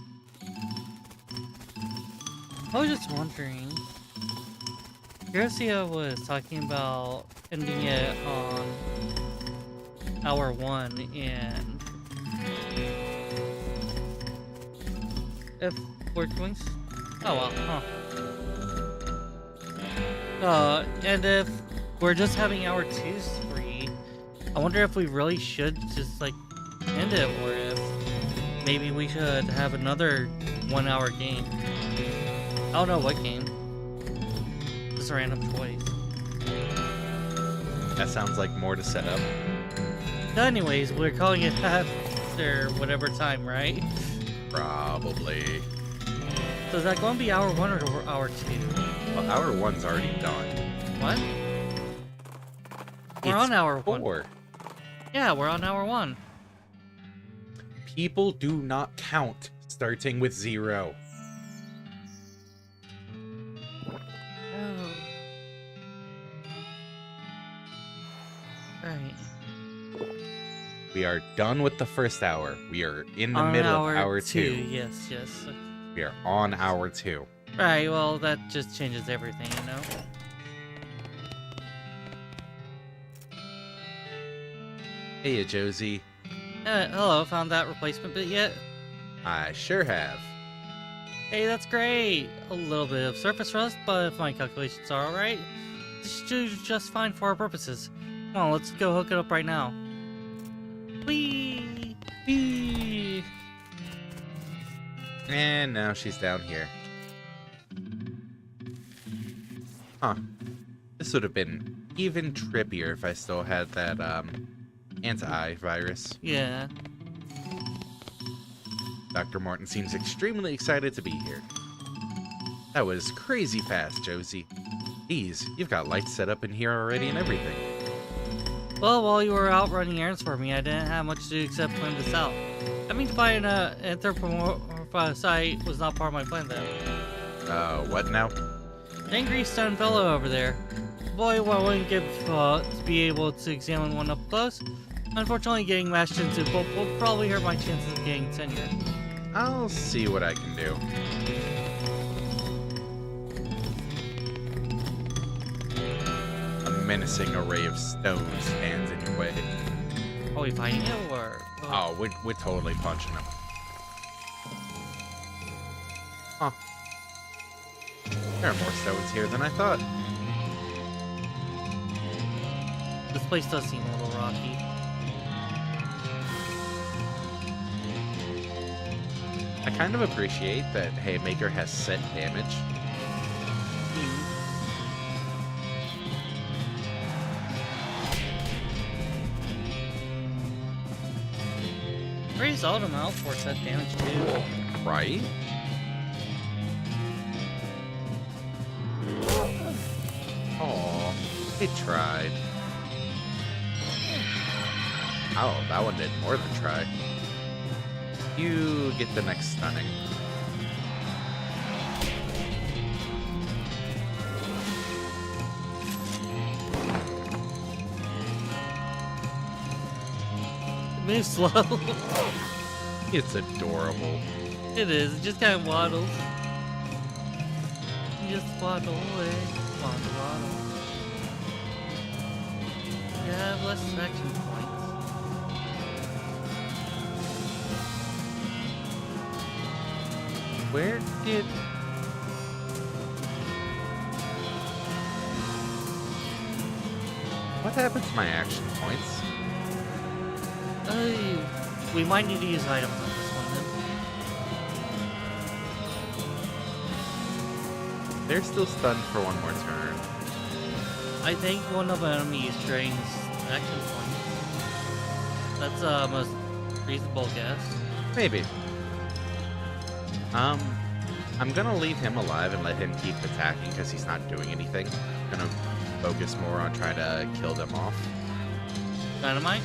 I was just wondering. Garcia was talking about ending it on hour 1 and if we're going oh well, and if we're just having hour 2's free, I wonder if we really should just like end it, or if maybe we should have another 1 hour game. I don't know what game. Just a random choice. That sounds like more to set up. Anyways, we're calling it after whatever time, right? Probably. So is that going to be hour 1 or hour 2? Well, hour 1's already done. What? We're It's on hour 1. 4. Yeah, we're on hour 1. People do not count starting with 0. Oh. Right. We are done with the first hour. We are in the On middle of hour 2. Yes, yes. We are on hour 2. Right, well, that just changes everything, you know? Hey, Josie. Hello, found that replacement bit yet? I sure have. Hey, that's great! A little bit of surface rust, but if my calculations are alright, this should do just fine for our purposes. Come on, let's go hook it up right now. Whee! Whee! And now she's down here. Huh. This would have been even trippier if I still had that, antivirus. Yeah. Dr. Morton seems extremely excited to be here. That was crazy fast, Josie. Geez, you've got lights set up in here already and everything. Well, while you were out running errands for me, I didn't have much to do except plan this out. Having to buy an site was not part of my plan then. What now? Angry stone fellow over there. Boy, well, I wouldn't give to be able to examine one up close. Unfortunately, getting mashed into both will probably hurt my chances of getting tenure. I'll see what I can do. A menacing array of stones stands in your way. Are we fighting it, or...? Oh, we're totally punching him. Huh. There are more stones here than I thought. This place does seem a little rocky. I kind of appreciate that Haymaker has set damage. Raise Autumn out for set damage too. Right? Oh, it tried. Oh, that one did more than try. You get the next stunning. It moves slow. It's adorable. It is. It just kind of waddles. You just waddle away. Waddle, waddle. You have less action points. Where did... What happened to my action points? Oh, We might need to use items on this one then. They're still stunned for one more turn. I think one of the enemies drains action points. That's a most reasonable guess. Maybe. I'm gonna leave him alive and let him keep attacking because he's not doing anything. I'm gonna focus more on trying to kill them off. Dynamite?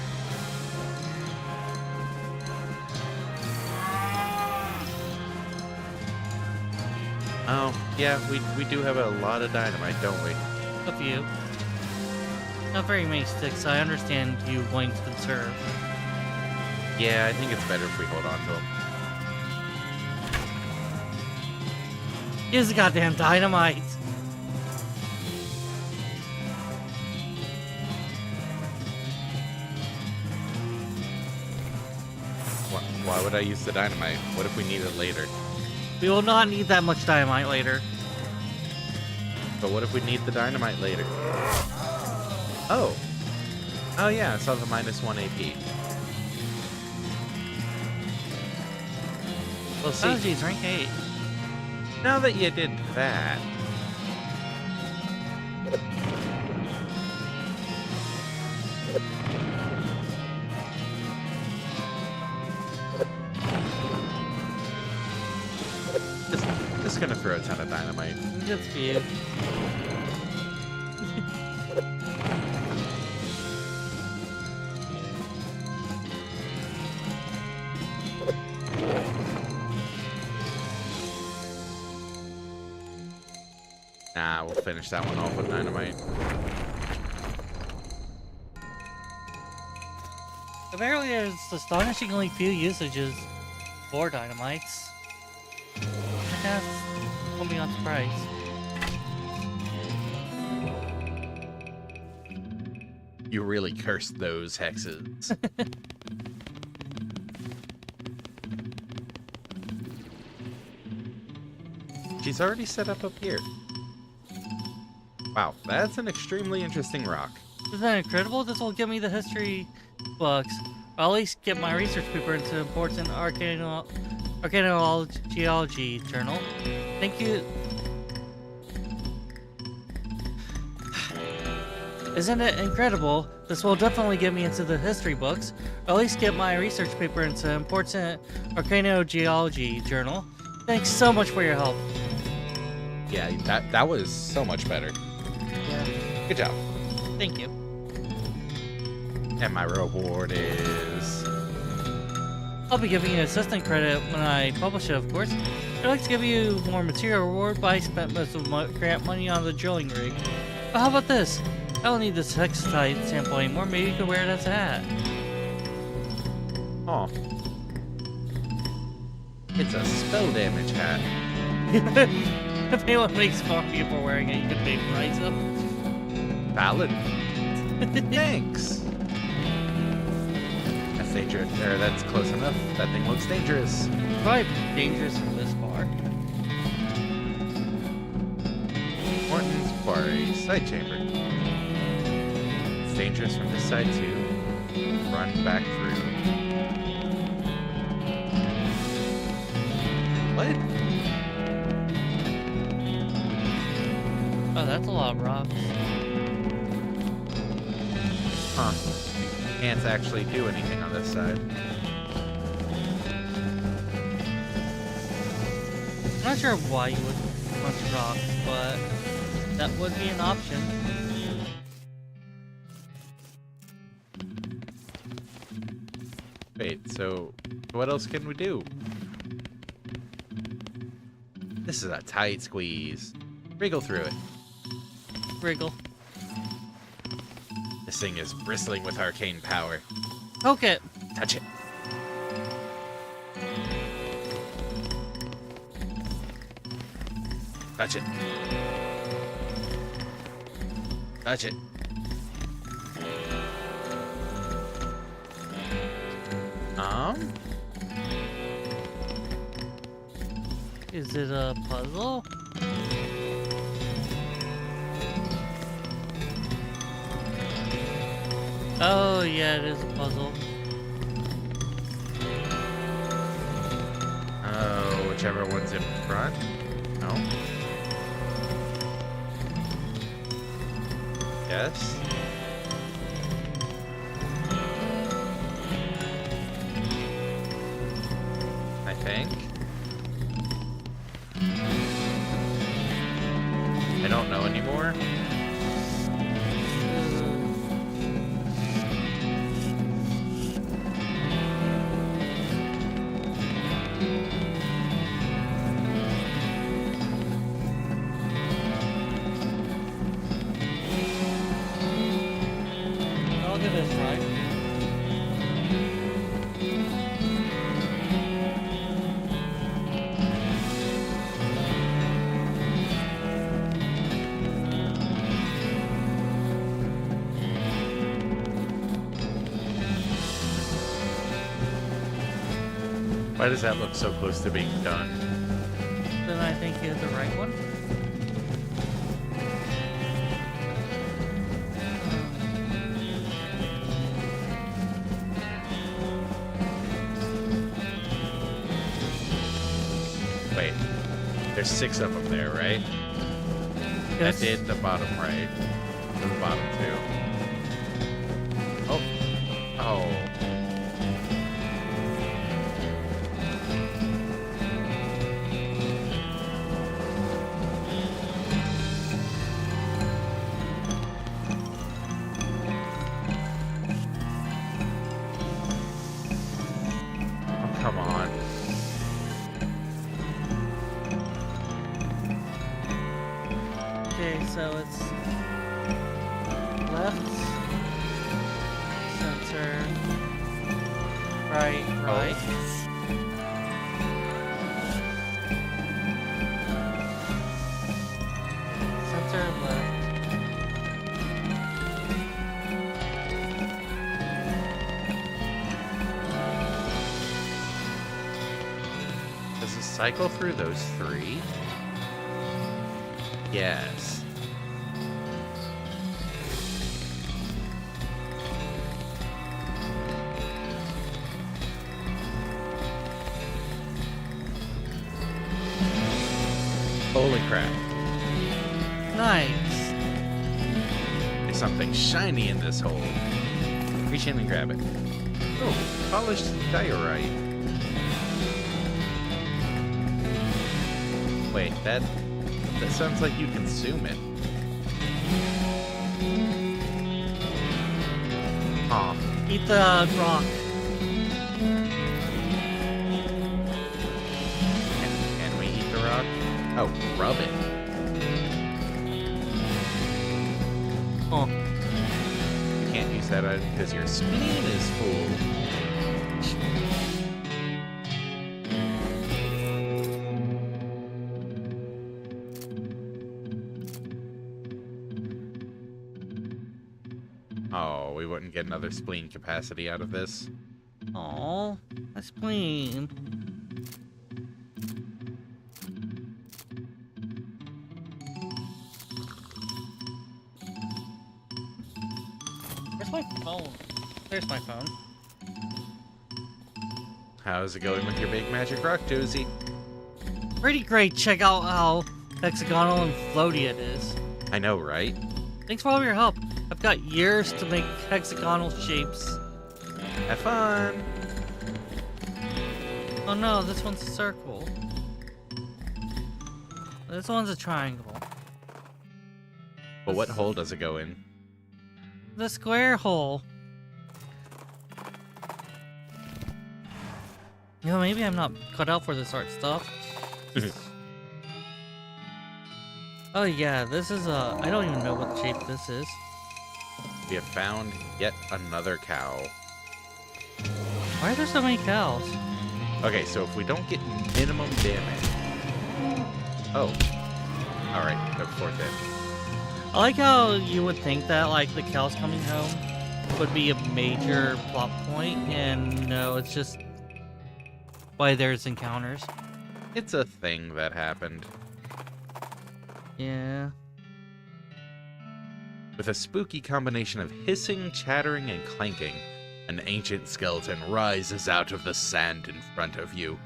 Oh, yeah, we do have a lot of dynamite, don't we? A few. Not very many sticks. I understand you wanting to conserve. Yeah, I think it's better if we hold on to him. Use the goddamn dynamite! Why would I use the dynamite? What if we need it later? We will not need that much dynamite later. But what if we need the dynamite later? Oh. Oh yeah, I saw the -1 AP. We'll see. Oh geez, rank 8. Now that you did that... Just gonna throw a ton of dynamite. Good for you. Nah, we'll finish that one off with dynamite. Apparently there's astonishingly few usages for dynamites. I guess won't be on surprise. You really cursed those hexes. She's already set up here. Wow, that's an extremely interesting rock. Isn't that incredible? This will give me the history books. I'll at least get my research paper into important archaeology journal. Thank you. Isn't it incredible? This will definitely get me into the history books. I'll at least get my research paper into important archaeology journal. Thanks so much for your help. Yeah, that was so much better. Yeah. Good job. Thank you. And my reward is... I'll be giving you assistant credit when I publish it, of course. I'd like to give you more material reward, but I spent most of my grant money on the drilling rig. But how about this? I don't need this hextite sample anymore. Maybe you could wear it as a hat. Oh. It's a spell damage hat. If anyone makes fun of you for wearing it, you can vaporize them. Valid. Thanks. That's dangerous. There, that's close enough. That thing looks dangerous. Probably dangerous from this far. Morton's Quarry. Side chamber. It's dangerous from this side too. Run back through. What? Oh, that's a lot of rocks. Huh. Can't actually do anything on this side. I'm not sure why you would want rocks, but that would be an option. Wait, so what else can we do? This is a tight squeeze. Wriggle through it. Wriggle. This thing is bristling with arcane power. Poke it. Touch it. Touch it. Touch it. Is it a puzzle? Oh yeah, it is a puzzle. Whichever one's in front? No? Yes? I think. I don't know anymore. I'll give it a try. Why does that look so close to being done? Then I think you hit the right one. Wait. There's 6 of them there, right? Yes. That did the bottom right. The bottom 2. Oh. Oh. Come on. Okay, so it's left, center, right, right. Center, left. Does it cycle through those 3? Yes. Holy crap. Nice. There's something shiny in this hole. Reach in and grab it. Oh, polished diorite. Wait, that sounds like you consume it. Huh. Eat the rock. Can we eat the rock? Oh, rub it. Oh, You can't use that because your spleen is full. Oh, we wouldn't get another spleen capacity out of this. oh, my spleen. Where's my phone? There's my phone. How's it going with your big magic rock, Josie? Pretty great. Check out how hexagonal and floaty it is. I know, right? Thanks for all your help. I've got years to make hexagonal shapes. Have fun! Oh no, this one's a circle. This one's a triangle. But what hole does it go in? The square hole. You know, maybe I'm not cut out for this art stuff. Oh yeah, this is I don't even know what shape this is. We have found yet another cow. Why are there so many cows? Okay, so if we don't get minimum damage... Oh. Alright, go forth in. I like how you would think that, like, the cows coming home would be a major plot point, and no, it's just why there's encounters. It's a thing that happened. Yeah. With a spooky combination of hissing, chattering, and clanking, an ancient skeleton rises out of the sand in front of you.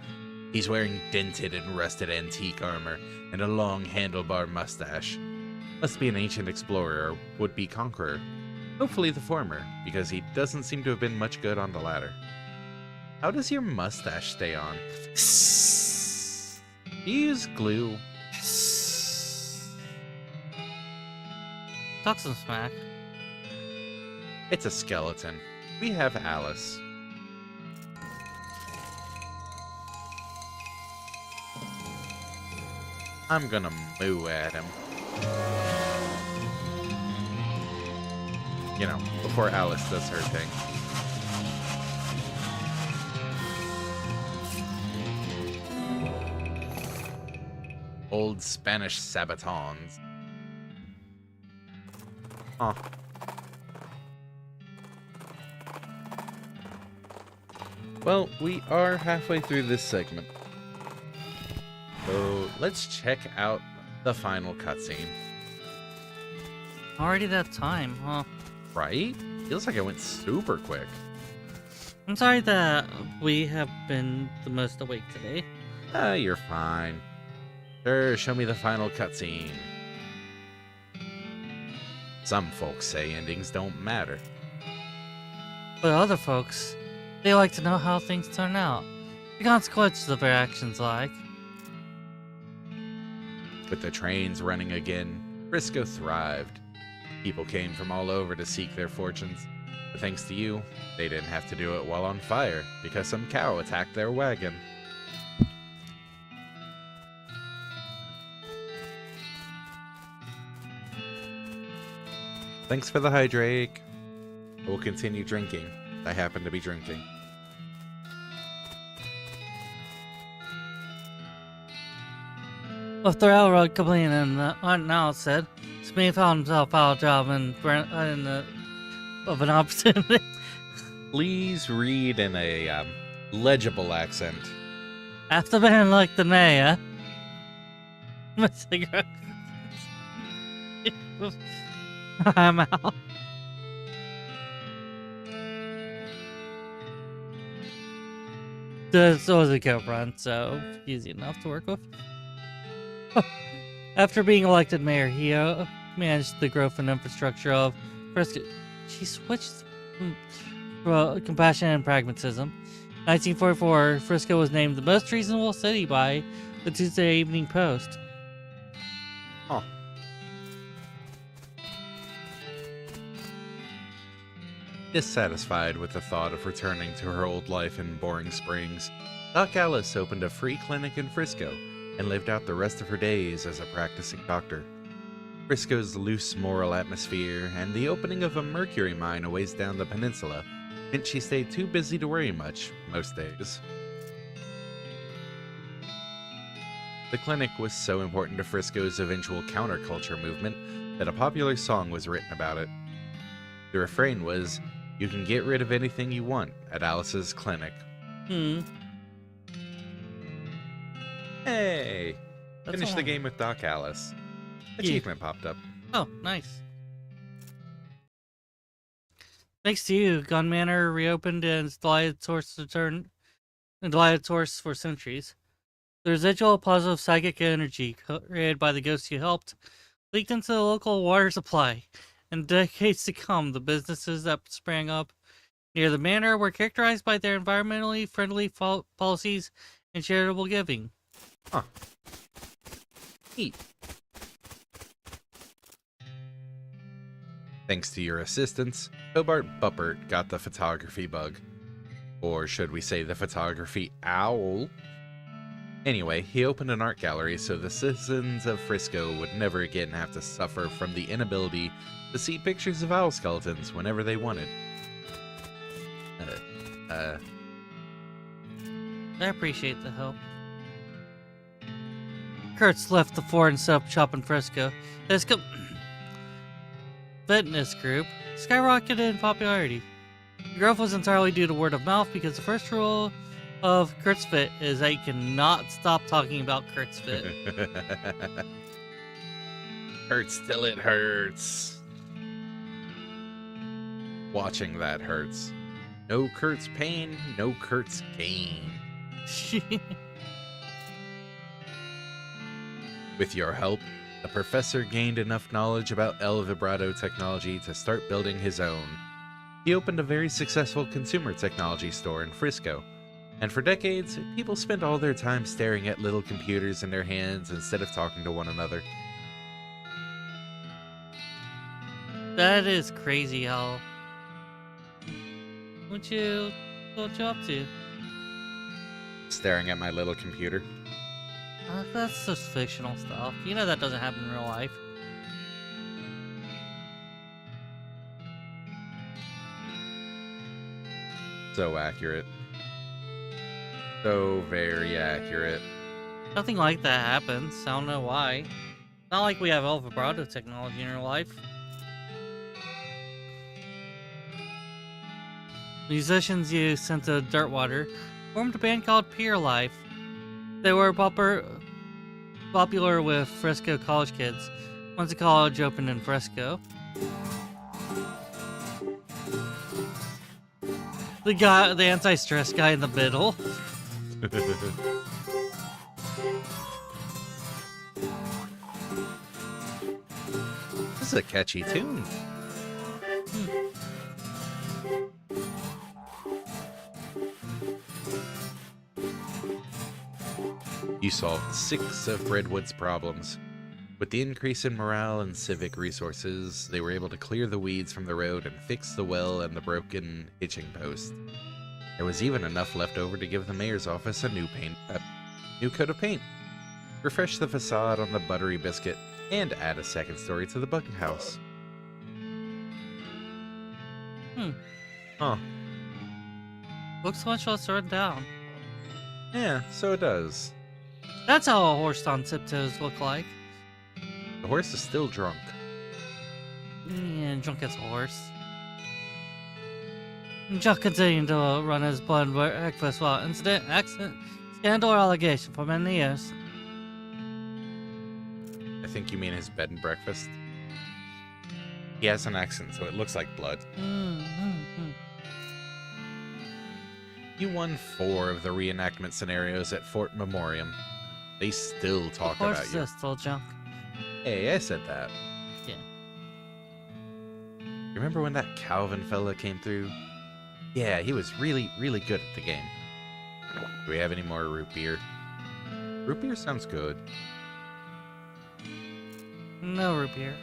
He's wearing dented and rusted antique armor and a long handlebar mustache. Must be an ancient explorer or would-be conqueror. Hopefully the former, because he doesn't seem to have been much good on the latter. How does your mustache stay on? Do you use glue? Talk some smack. It's a skeleton. We have Alice. I'm gonna moo at him. You know, before Alice does her thing. Old Spanish sabatons. Huh. Well, we are halfway through this segment. So let's check out the final cutscene. Already that time, huh? Right? Feels like it went super quick. I'm sorry that we have been the most awake today. You're fine. Sure, show me the final cutscene. Some folks say endings don't matter. But other folks, they like to know how things turn out. The consequences of their actions like. With the trains running again, Frisco thrived. People came from all over to seek their fortunes. But thanks to you, they didn't have to do it while on fire, because some cow attacked their wagon. Thanks for the hydrate. I will continue drinking. I happen to be drinking. With the railroad complaining, now said, Smith found himself out of job of an opportunity. Please read in a legible accent. After being like the mayor, my cigarette. I'm out. This was a coat run, so easy enough to work with. After being elected mayor, he managed the growth and infrastructure of Frisco. She switched compassion and pragmatism. 1944, Frisco was named the most reasonable city by the Tuesday Evening Post. Huh. Dissatisfied with the thought of returning to her old life in Boring Springs, Doc Alice opened a free clinic in Frisco and lived out the rest of her days as a practicing doctor. Frisco's loose moral atmosphere and the opening of a mercury mine a ways down the peninsula meant she stayed too busy to worry much most days. The clinic was so important to Frisco's eventual counterculture movement that a popular song was written about it. The refrain was, "You can get rid of anything you want at Alice's clinic." Hey! Finished the game with Doc Alice. Achievement popped up. Oh, nice. Thanks to you, Gun Manor reopened and its delighted source returned, and delighted source for centuries. The residual positive psychic energy created by the ghosts you helped leaked into the local water supply. In decades to come, the businesses that sprang up near the manor were characterized by their environmentally friendly policies and charitable giving. Huh. Neat. Thanks to your assistance, Hobart Buppert got the photography bug. Or should we say the photography owl? Anyway, he opened an art gallery so the citizens of Frisco would never again have to suffer from the inability to see pictures of owl skeletons whenever they wanted. I appreciate the help. Kurtz left the foreign soap shop in Frisco. His fitness group skyrocketed in popularity. The growth was entirely due to word of mouth because the first rule of Kurtz Fit is that you cannot stop talking about Kurtz Fit. Hurts till it hurts. Watching that hurts. No Kurt's pain, no Kurt's gain. With your help, the professor gained enough knowledge about El Vibrato technology to start building his own. He opened a very successful consumer technology store in Frisco, and for decades, people spent all their time staring at little computers in their hands instead of talking to one another. That is crazy how... What you up to? Staring at my little computer. That's just fictional stuff. You know that doesn't happen in real life. So accurate. So very accurate. Nothing like that happens. I don't know why. Not like we have El Vibrato technology in real life. Musicians you sent to Dirtwater formed a band called Pure Life. They were popular with Fresco college kids. Once a college opened in Fresco. The anti-stress guy in the middle. This is a catchy tune. You solved 6 of Redwood's problems. With the increase in morale and civic resources, they were able to clear the weeds from the road and fix the well and the broken hitching post. There was even enough left over to give the mayor's office a new coat of paint, refresh the facade on the buttery biscuit, and add a second story to the bucket house. Huh. Looks much less run down. Yeah, so it does. That's how a horse on tiptoes look like. The horse is still drunk. Yeah, drunk as a horse. Chuck continued to run his blood breakfast while incident, accident, scandal, or allegation for many years. I think you mean his bed and breakfast. He has an accent, so it looks like blood. You won 4 of the reenactment scenarios at Fort Memoriam. They still talk about you. Horse is still junk. Hey, I said that. Yeah. You remember when that Calvin fella came through? Yeah, he was really, really good at the game. Do we have any more root beer? Root beer sounds good. No root beer.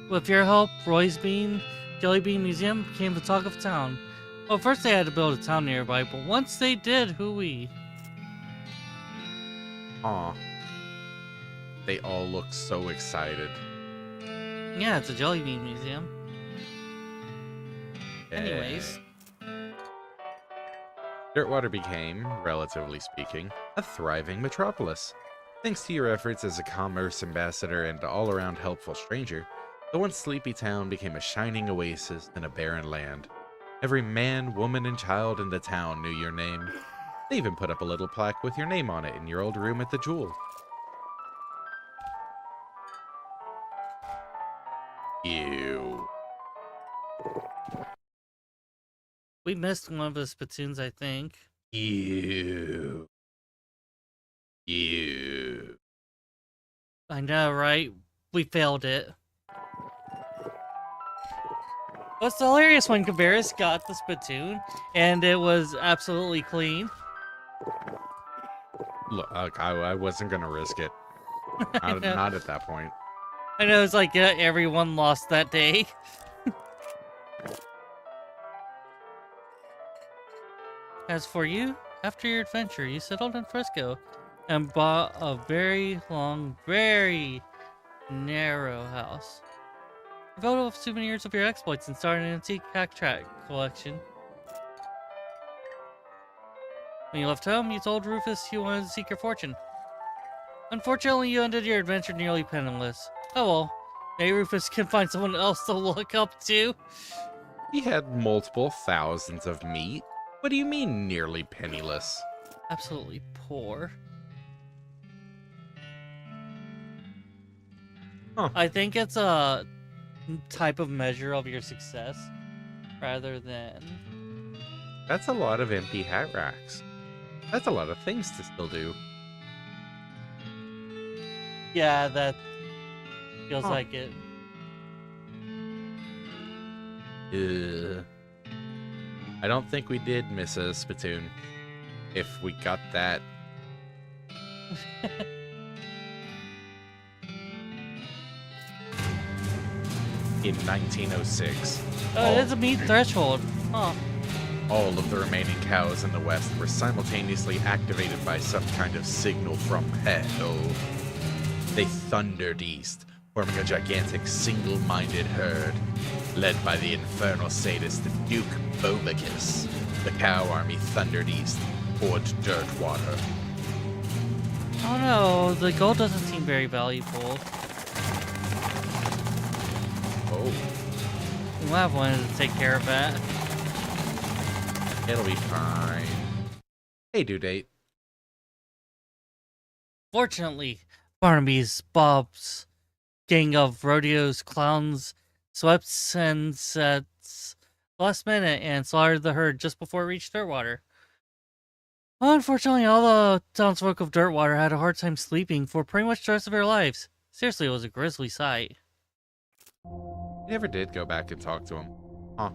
With your help, Roy's Jelly Bean Museum became the talk of town. Well, first they had to build a town nearby, but once they did, hooey. Aw. They all look so excited. Yeah, it's a Jelly Bean Museum. Yeah. Anyways. Dirtwater became, relatively speaking, a thriving metropolis. Thanks to your efforts as a commerce ambassador and all-around helpful stranger, the once sleepy town became a shining oasis in a barren land. Every man, woman, and child in the town knew your name. They even put up a little plaque with your name on it in your old room at the Jewel. Ew. We missed one of the spittoons, I think. Ew. Ew. I know, right? We failed it. What's the hilarious when Cabarrus got the spittoon and it was absolutely clean? Look, I wasn't gonna risk it. Not at that point. I know, it's like everyone lost that day. As for you, after your adventure, you settled in Frisco and bought a very long, very narrow house. A photo of souvenirs of your exploits and started an antique hack track collection. When you left home, you told Rufus you wanted to seek your fortune. Unfortunately, you ended your adventure nearly penniless. Oh well, maybe Rufus can find someone else to look up to. He had multiple thousands of meat. What do you mean, nearly penniless? Absolutely poor. Huh. I think it's a type of measure of your success rather than... That's a lot of empty hat racks. That's a lot of things to still do. Yeah, that feels Huh. like it. I don't think we did miss a spittoon. If we got that. In 1906. Oh, it's a meat threshold. Huh. All of the remaining cows in the west were simultaneously activated by some kind of signal from hell. They thundered east, forming a gigantic single-minded herd, led by the infernal sadist Duke Bobicus. The cow army thundered east toward Dirtwater. Oh no, the gold doesn't seem very valuable. Oh, We'll have one to take care of that. it'll be fine. Hey, due date. Fortunately, Barnaby's, Bob's gang of rodeos, clowns, swept and sets last minute and slaughtered the herd just before it reached Dirtwater. Unfortunately, all the townsfolk of Dirtwater had a hard time sleeping for pretty much the rest of their lives. Seriously, it was a grisly sight. You never did go back and talk to him. Huh.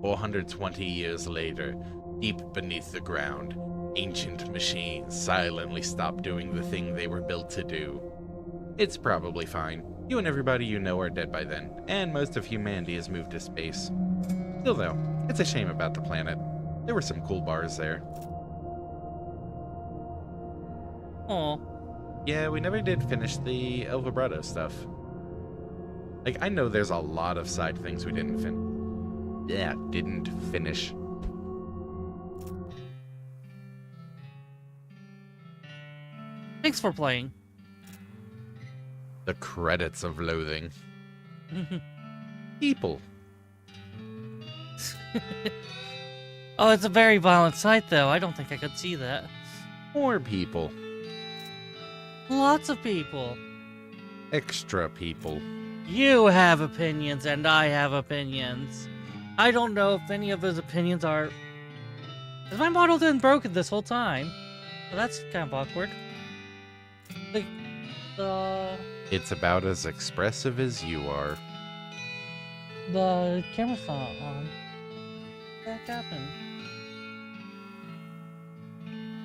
420 years later, deep beneath the ground, ancient machines silently stopped doing the thing they were built to do. It's probably fine. You and everybody you know are dead by then, and most of humanity has moved to space. Still though, it's a shame about the planet. There were some cool bars there. Oh, Yeah, we never did finish the El Vibrato stuff. Like, I know there's a lot of side things we didn't didn't finish. thanks for playing. The credits of Loathing. People. Oh, it's a very violent sight, though. I don't think I could see that. More people. Lots of people. Extra people. You have opinions, and I have opinions. I don't know if any of those opinions are... Has my model been broken this whole time? Well, that's kind of awkward. It's about as expressive as you are. The camera's not on. What happened?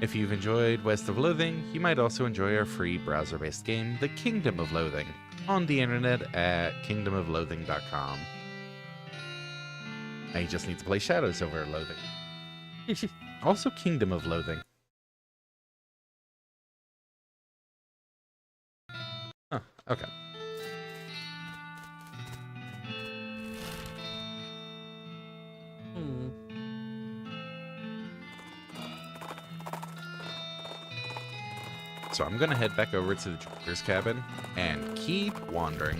If you've enjoyed West of Loathing, you might also enjoy our free browser-based game, The Kingdom of Loathing, on the internet at kingdomofloathing.com. Now you just need to play Shadows over Loathing. Also Kingdom of Loathing. Huh, okay. So I'm gonna head back over to the Jupiter's cabin and keep wandering.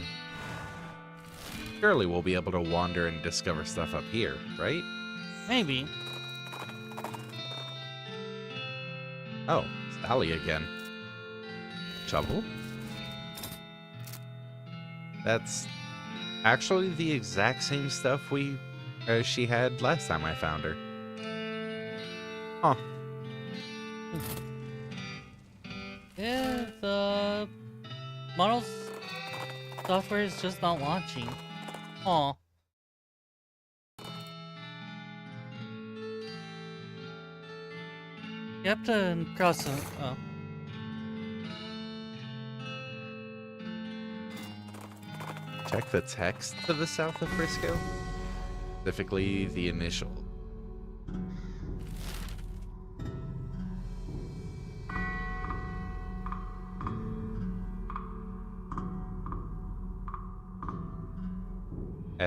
Surely we'll be able to wander and discover stuff up here, right? Maybe. Oh, Sally again. Shovel? That's actually the exact same stuff she had last time I found her. Huh. Yeah, the model's software is just not launching. Aw. You have to cross the... Oh. Check the text to the south of Frisco. Specifically, the initial.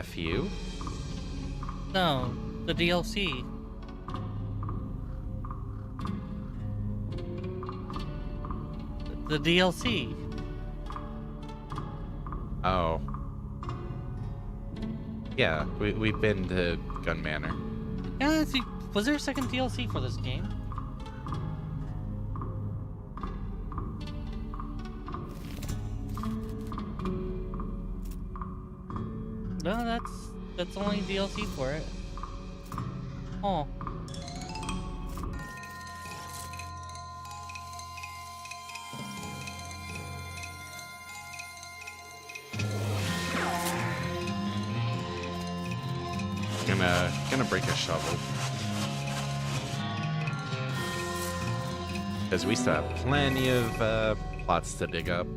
FU? No, the DLC. The DLC. Oh. Yeah, we've been to Gun Manor. Yeah, was there a second DLC for this game? No, that's only DLC for it. Oh. gonna break a shovel. Because we still have plenty of plots to dig up.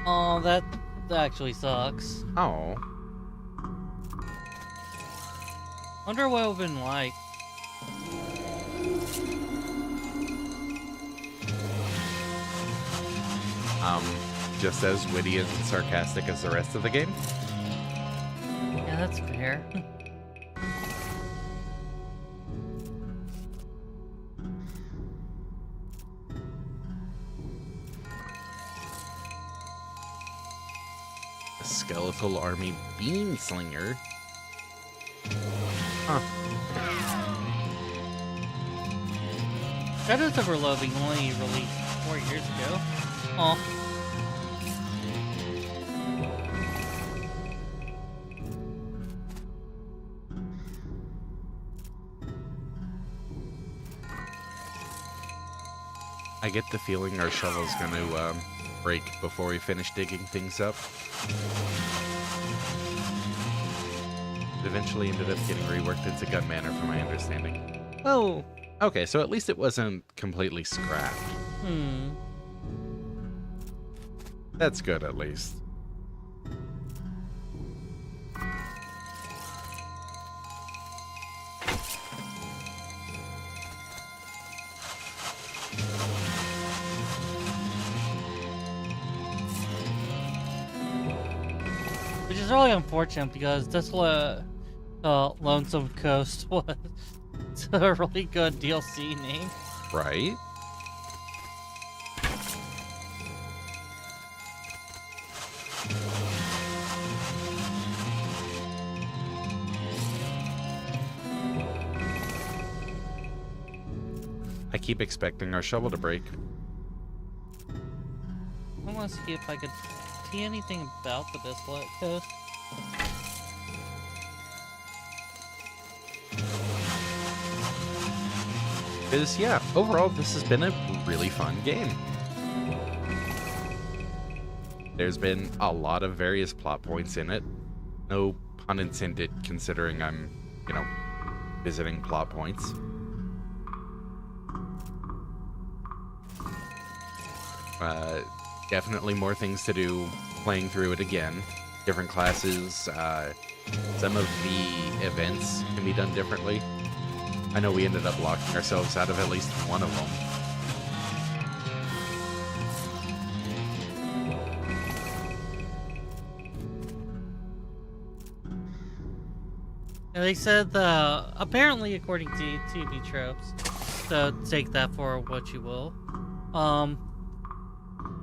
Oh, that actually sucks. Oh. Wonder what it would have been like. Just as witty and sarcastic as the rest of the game. Yeah, that's fair. A skeletal army beam slinger. Huh. Shadows of Loathing only released 4 years ago. Oh. I get the feeling our shovel's gonna break before we finish digging things up. It eventually ended up getting reworked into gun manner from my understanding. Oh. Okay, so at least it wasn't completely scrapped. That's good, at least. Which is really unfortunate because this Lonesome Coast was a really good DLC name. Right? I keep expecting our shovel to break. I want to see if I could see anything about the Desolate Coast. Because, yeah, overall, this has been a really fun game. There's been a lot of various plot points in it. No pun intended, considering I'm, visiting plot points. Definitely more things to do playing through it again. Different classes. Some of the events can be done differently. I know we ended up locking ourselves out of at least one of them. And they said apparently according to TV tropes, so take that for what you will.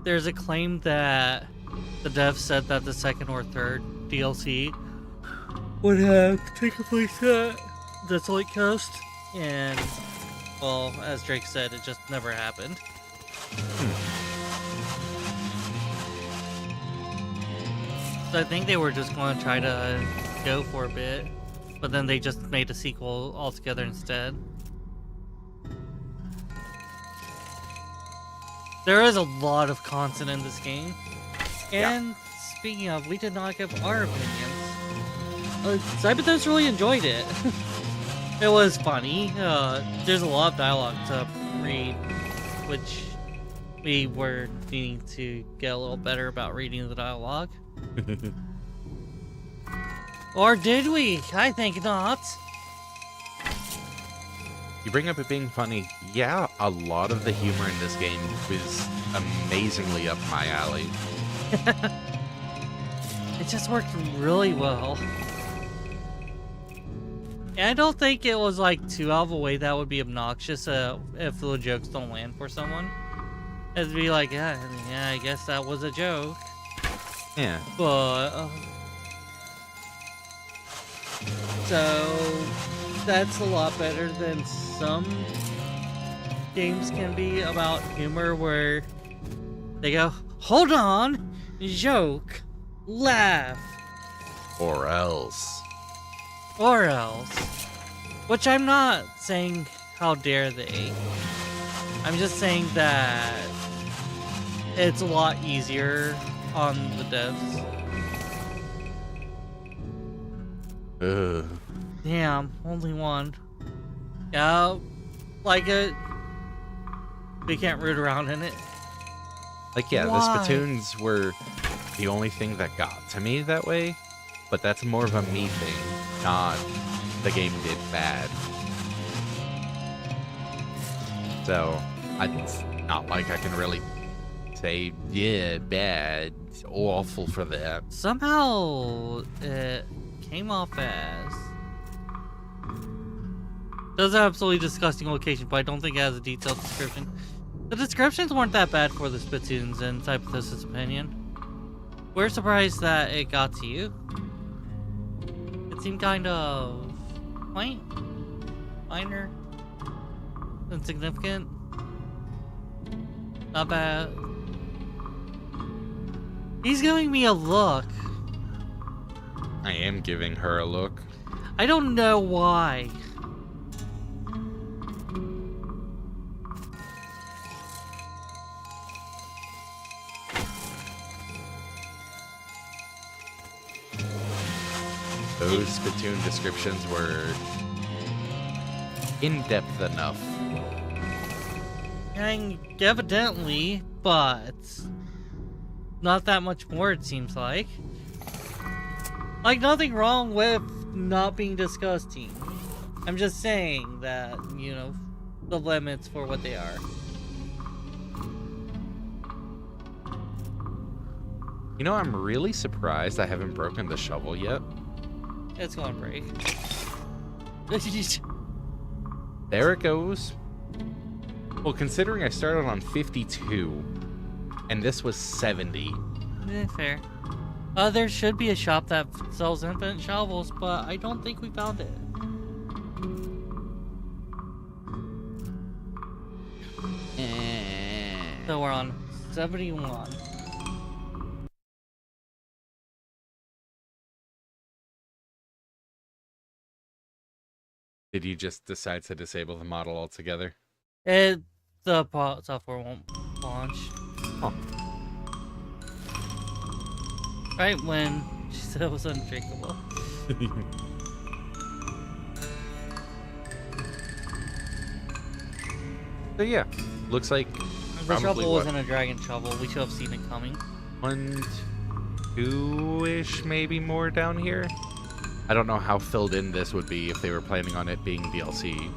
There's a claim that the devs said that the second or third DLC would have taken place at Desolate Coast, and well, as Drake said, it just never happened. So I think they were just going to try to go for a bit, but then they just made a sequel altogether instead. There is a lot of content in this game. And speaking of, we did not give our opinions. Cyberthos really enjoyed it. It was funny. There's a lot of dialogue to read, which we were needing to get a little better about reading the dialogue. Or did we? I think not. You bring up it being funny. Yeah, a lot of the humor in this game was amazingly up my alley. It just worked really well. And I don't think it was like too out of a way that would be obnoxious if the jokes don't land for someone. It'd be like, yeah, I guess that was a joke. Yeah. But so that's a lot better than some games can be about humor where they go, hold on, joke, laugh. Or else. Or else. Which I'm not saying how dare they. I'm just saying that it's a lot easier on the devs. Ugh. Damn, only one. Yeah, like it. We can't root around in it. Like, yeah, Why? the spittoons were the only thing that got to me that way, but that's more of a me thing, not the game did bad. So, it's not like I can really say, yeah, bad, awful for that. Somehow it came off as. Does an absolutely disgusting location, but I don't think it has a detailed description. The descriptions weren't that bad for the spittoons, in Typeface's opinion. We're surprised that it got to you. It seemed kind of quaint, minor, insignificant. Not bad. He's giving me a look. I am giving her a look. I don't know why. Those spittoon descriptions were in-depth enough. And evidently, but not that much more, it seems like. Like, nothing wrong with not being disgusting. I'm just saying that, you know, the limits for what they are. You know, I'm really surprised I haven't broken the shovel yet. It's gonna break. There it goes. Well, considering I started on 52, and this was 70. Fair. There should be a shop that sells infinite shovels, but I don't think we found it. So we're on 71. Did you just decide to disable the model altogether? The software won't launch. Huh. Right when she said it was undrinkable. So yeah, looks like The probably shovel what, wasn't a dragon shovel. We should have seen it coming. 1, 2-ish, maybe more down here. I don't know how filled in this would be if they were planning on it being DLC.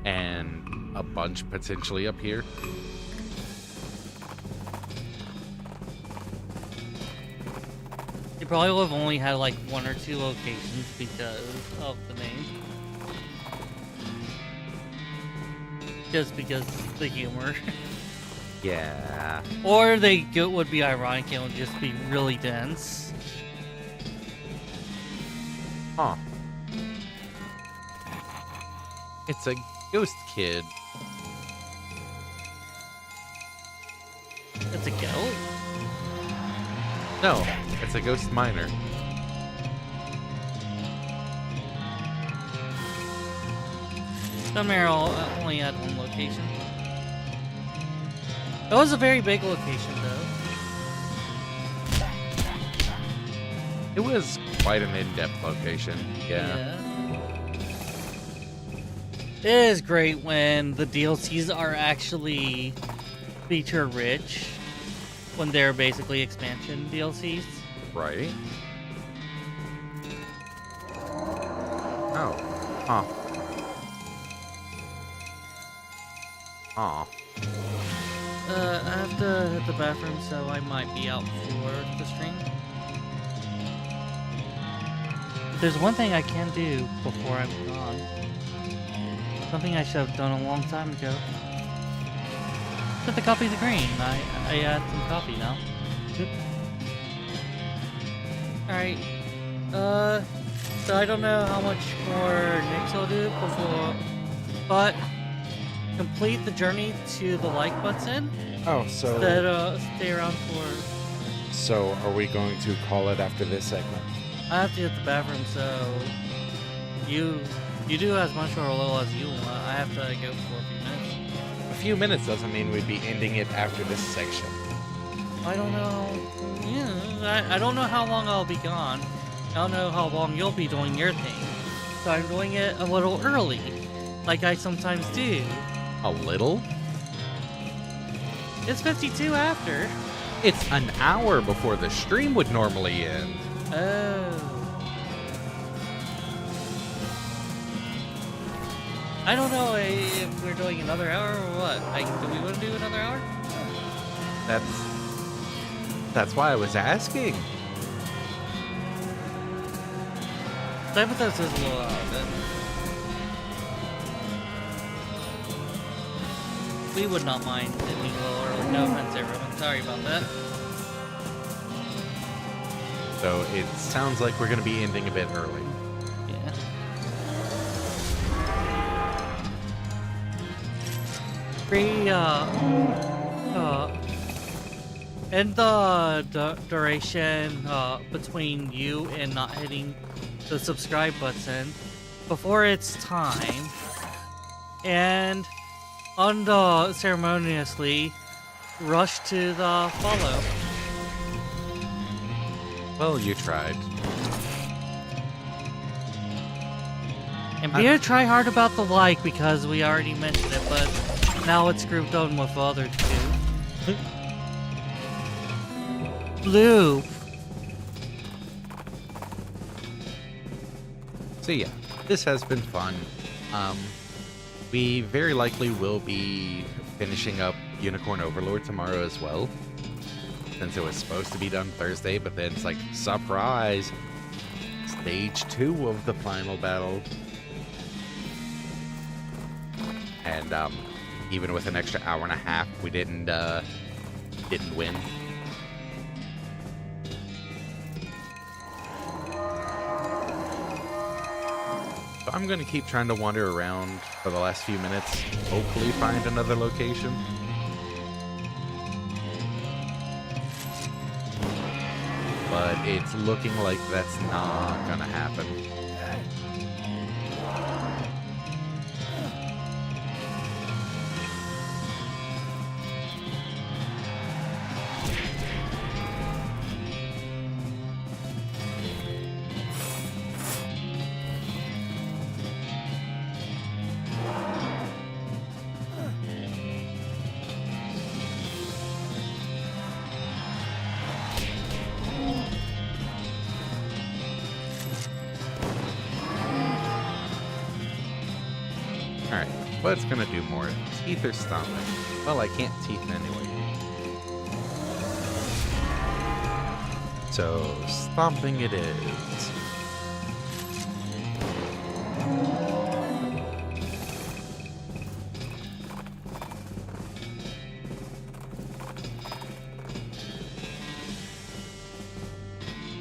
And a bunch potentially up here. They probably would have only had like 1 or 2 locations because of the name. Just because of the humor. Yeah. Or would be ironic and would just be really dense. Huh. It's a ghost kid. It's a goat? No, it's a ghost miner. Some only had 1 location. It was a very big location, though. It was quite an in-depth location. Yeah. It is great when the DLCs are actually feature-rich, when they're basically expansion DLCs. Right. Oh. Huh. Aw. I have to hit the bathroom, so I might be out for the stream. There's one thing I can do before I'm gone. Something I should have done a long time ago. Get the copy of the green. I add some coffee now. Alright. So I don't know how much more Nyx will do before, but complete the journey to the like button. Oh, so Stay around for. so are we going to call it after this segment? I have to hit the bathroom, so you do as much or a little as you want. I have to go for a few minutes. A few minutes doesn't mean we'd be ending it after this section. I don't know. Yeah, I don't know how long I'll be gone. I don't know how long you'll be doing your thing. So I'm doing it a little early, like I sometimes do. A little? It's 52 after. It's an hour before the stream would normally end. Oh. I don't know if we're doing another hour or what. Do we want to do another hour? That's why I was asking. I put this as a little out of it. We would not mind ending a little early. No offense, everyone. Sorry about that. So it sounds like we're going to be ending a bit early. Yeah. And the duration between you and not hitting the subscribe button before it's time, and unceremoniously rush to the follow. Well, you tried. And be a try hard about the like because we already mentioned it, but now it's grouped on with the other two. Blue. So yeah, this has been fun. We very likely will be finishing up Unicorn Overlord tomorrow as well. Since it was supposed to be done Thursday, but then it's like, surprise! Stage 2 of the final battle. And even with an extra hour and a half, we didn't win. So I'm gonna keep trying to wander around for the last few minutes, hopefully find another location. But it's looking like that's not gonna happen. Alright, what's gonna do more? Teeth or stomping? Well, I can't teeth anyway. So, stomping it is.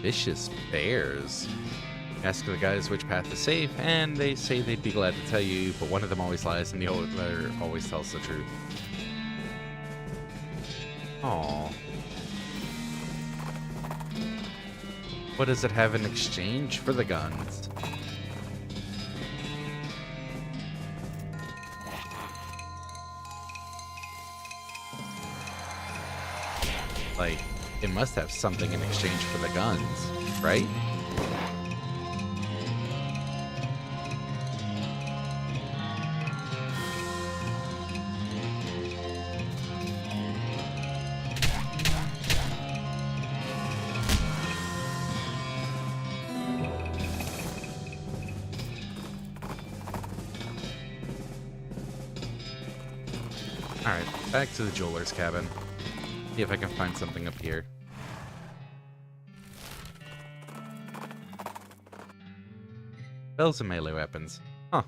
Vicious bears. Ask the guys which path is safe, and they say they'd be glad to tell you, but one of them always lies and the other always tells the truth. Aww. What does it have in exchange for the guns? Like, it must have something in exchange for the guns, right? Alright, back to the jeweler's cabin. See if I can find something up here. Bells and melee weapons. Huh.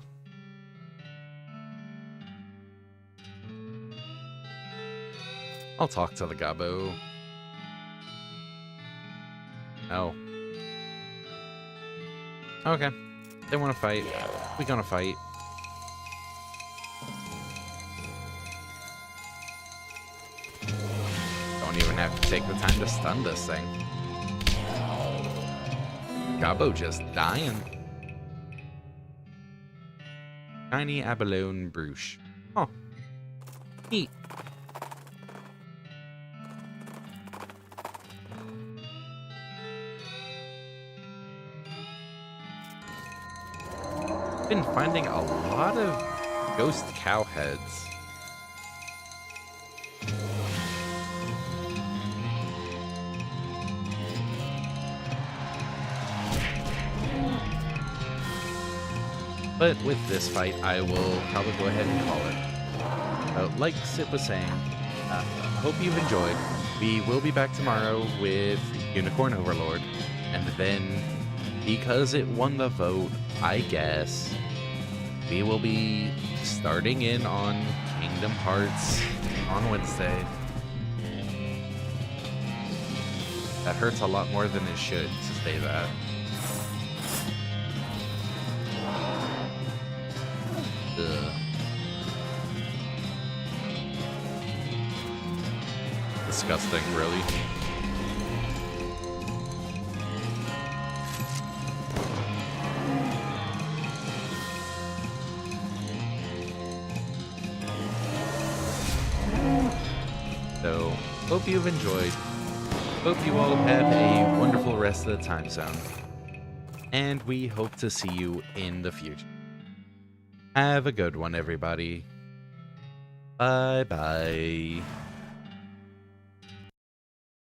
I'll talk to the gobbo. Oh. Okay. They want to fight. We gonna fight. Don't even have to take the time to stun this thing. Gobbo just dying. Tiny abalone brooch. Huh. Neat. been finding a lot of ghost cow heads. But with this fight, I will probably go ahead and call it. Like Sip was saying, hope you've enjoyed. We will be back tomorrow with Unicorn Overlord. And then, because it won the vote, I guess, we will be starting in on Kingdom Hearts on Wednesday. That hurts a lot more than it should to say that. Ugh. Disgusting, really. So, hope you've enjoyed. Hope you all have a wonderful rest of the time zone. And we hope to see you in the future. Have a good one, everybody. Bye-bye.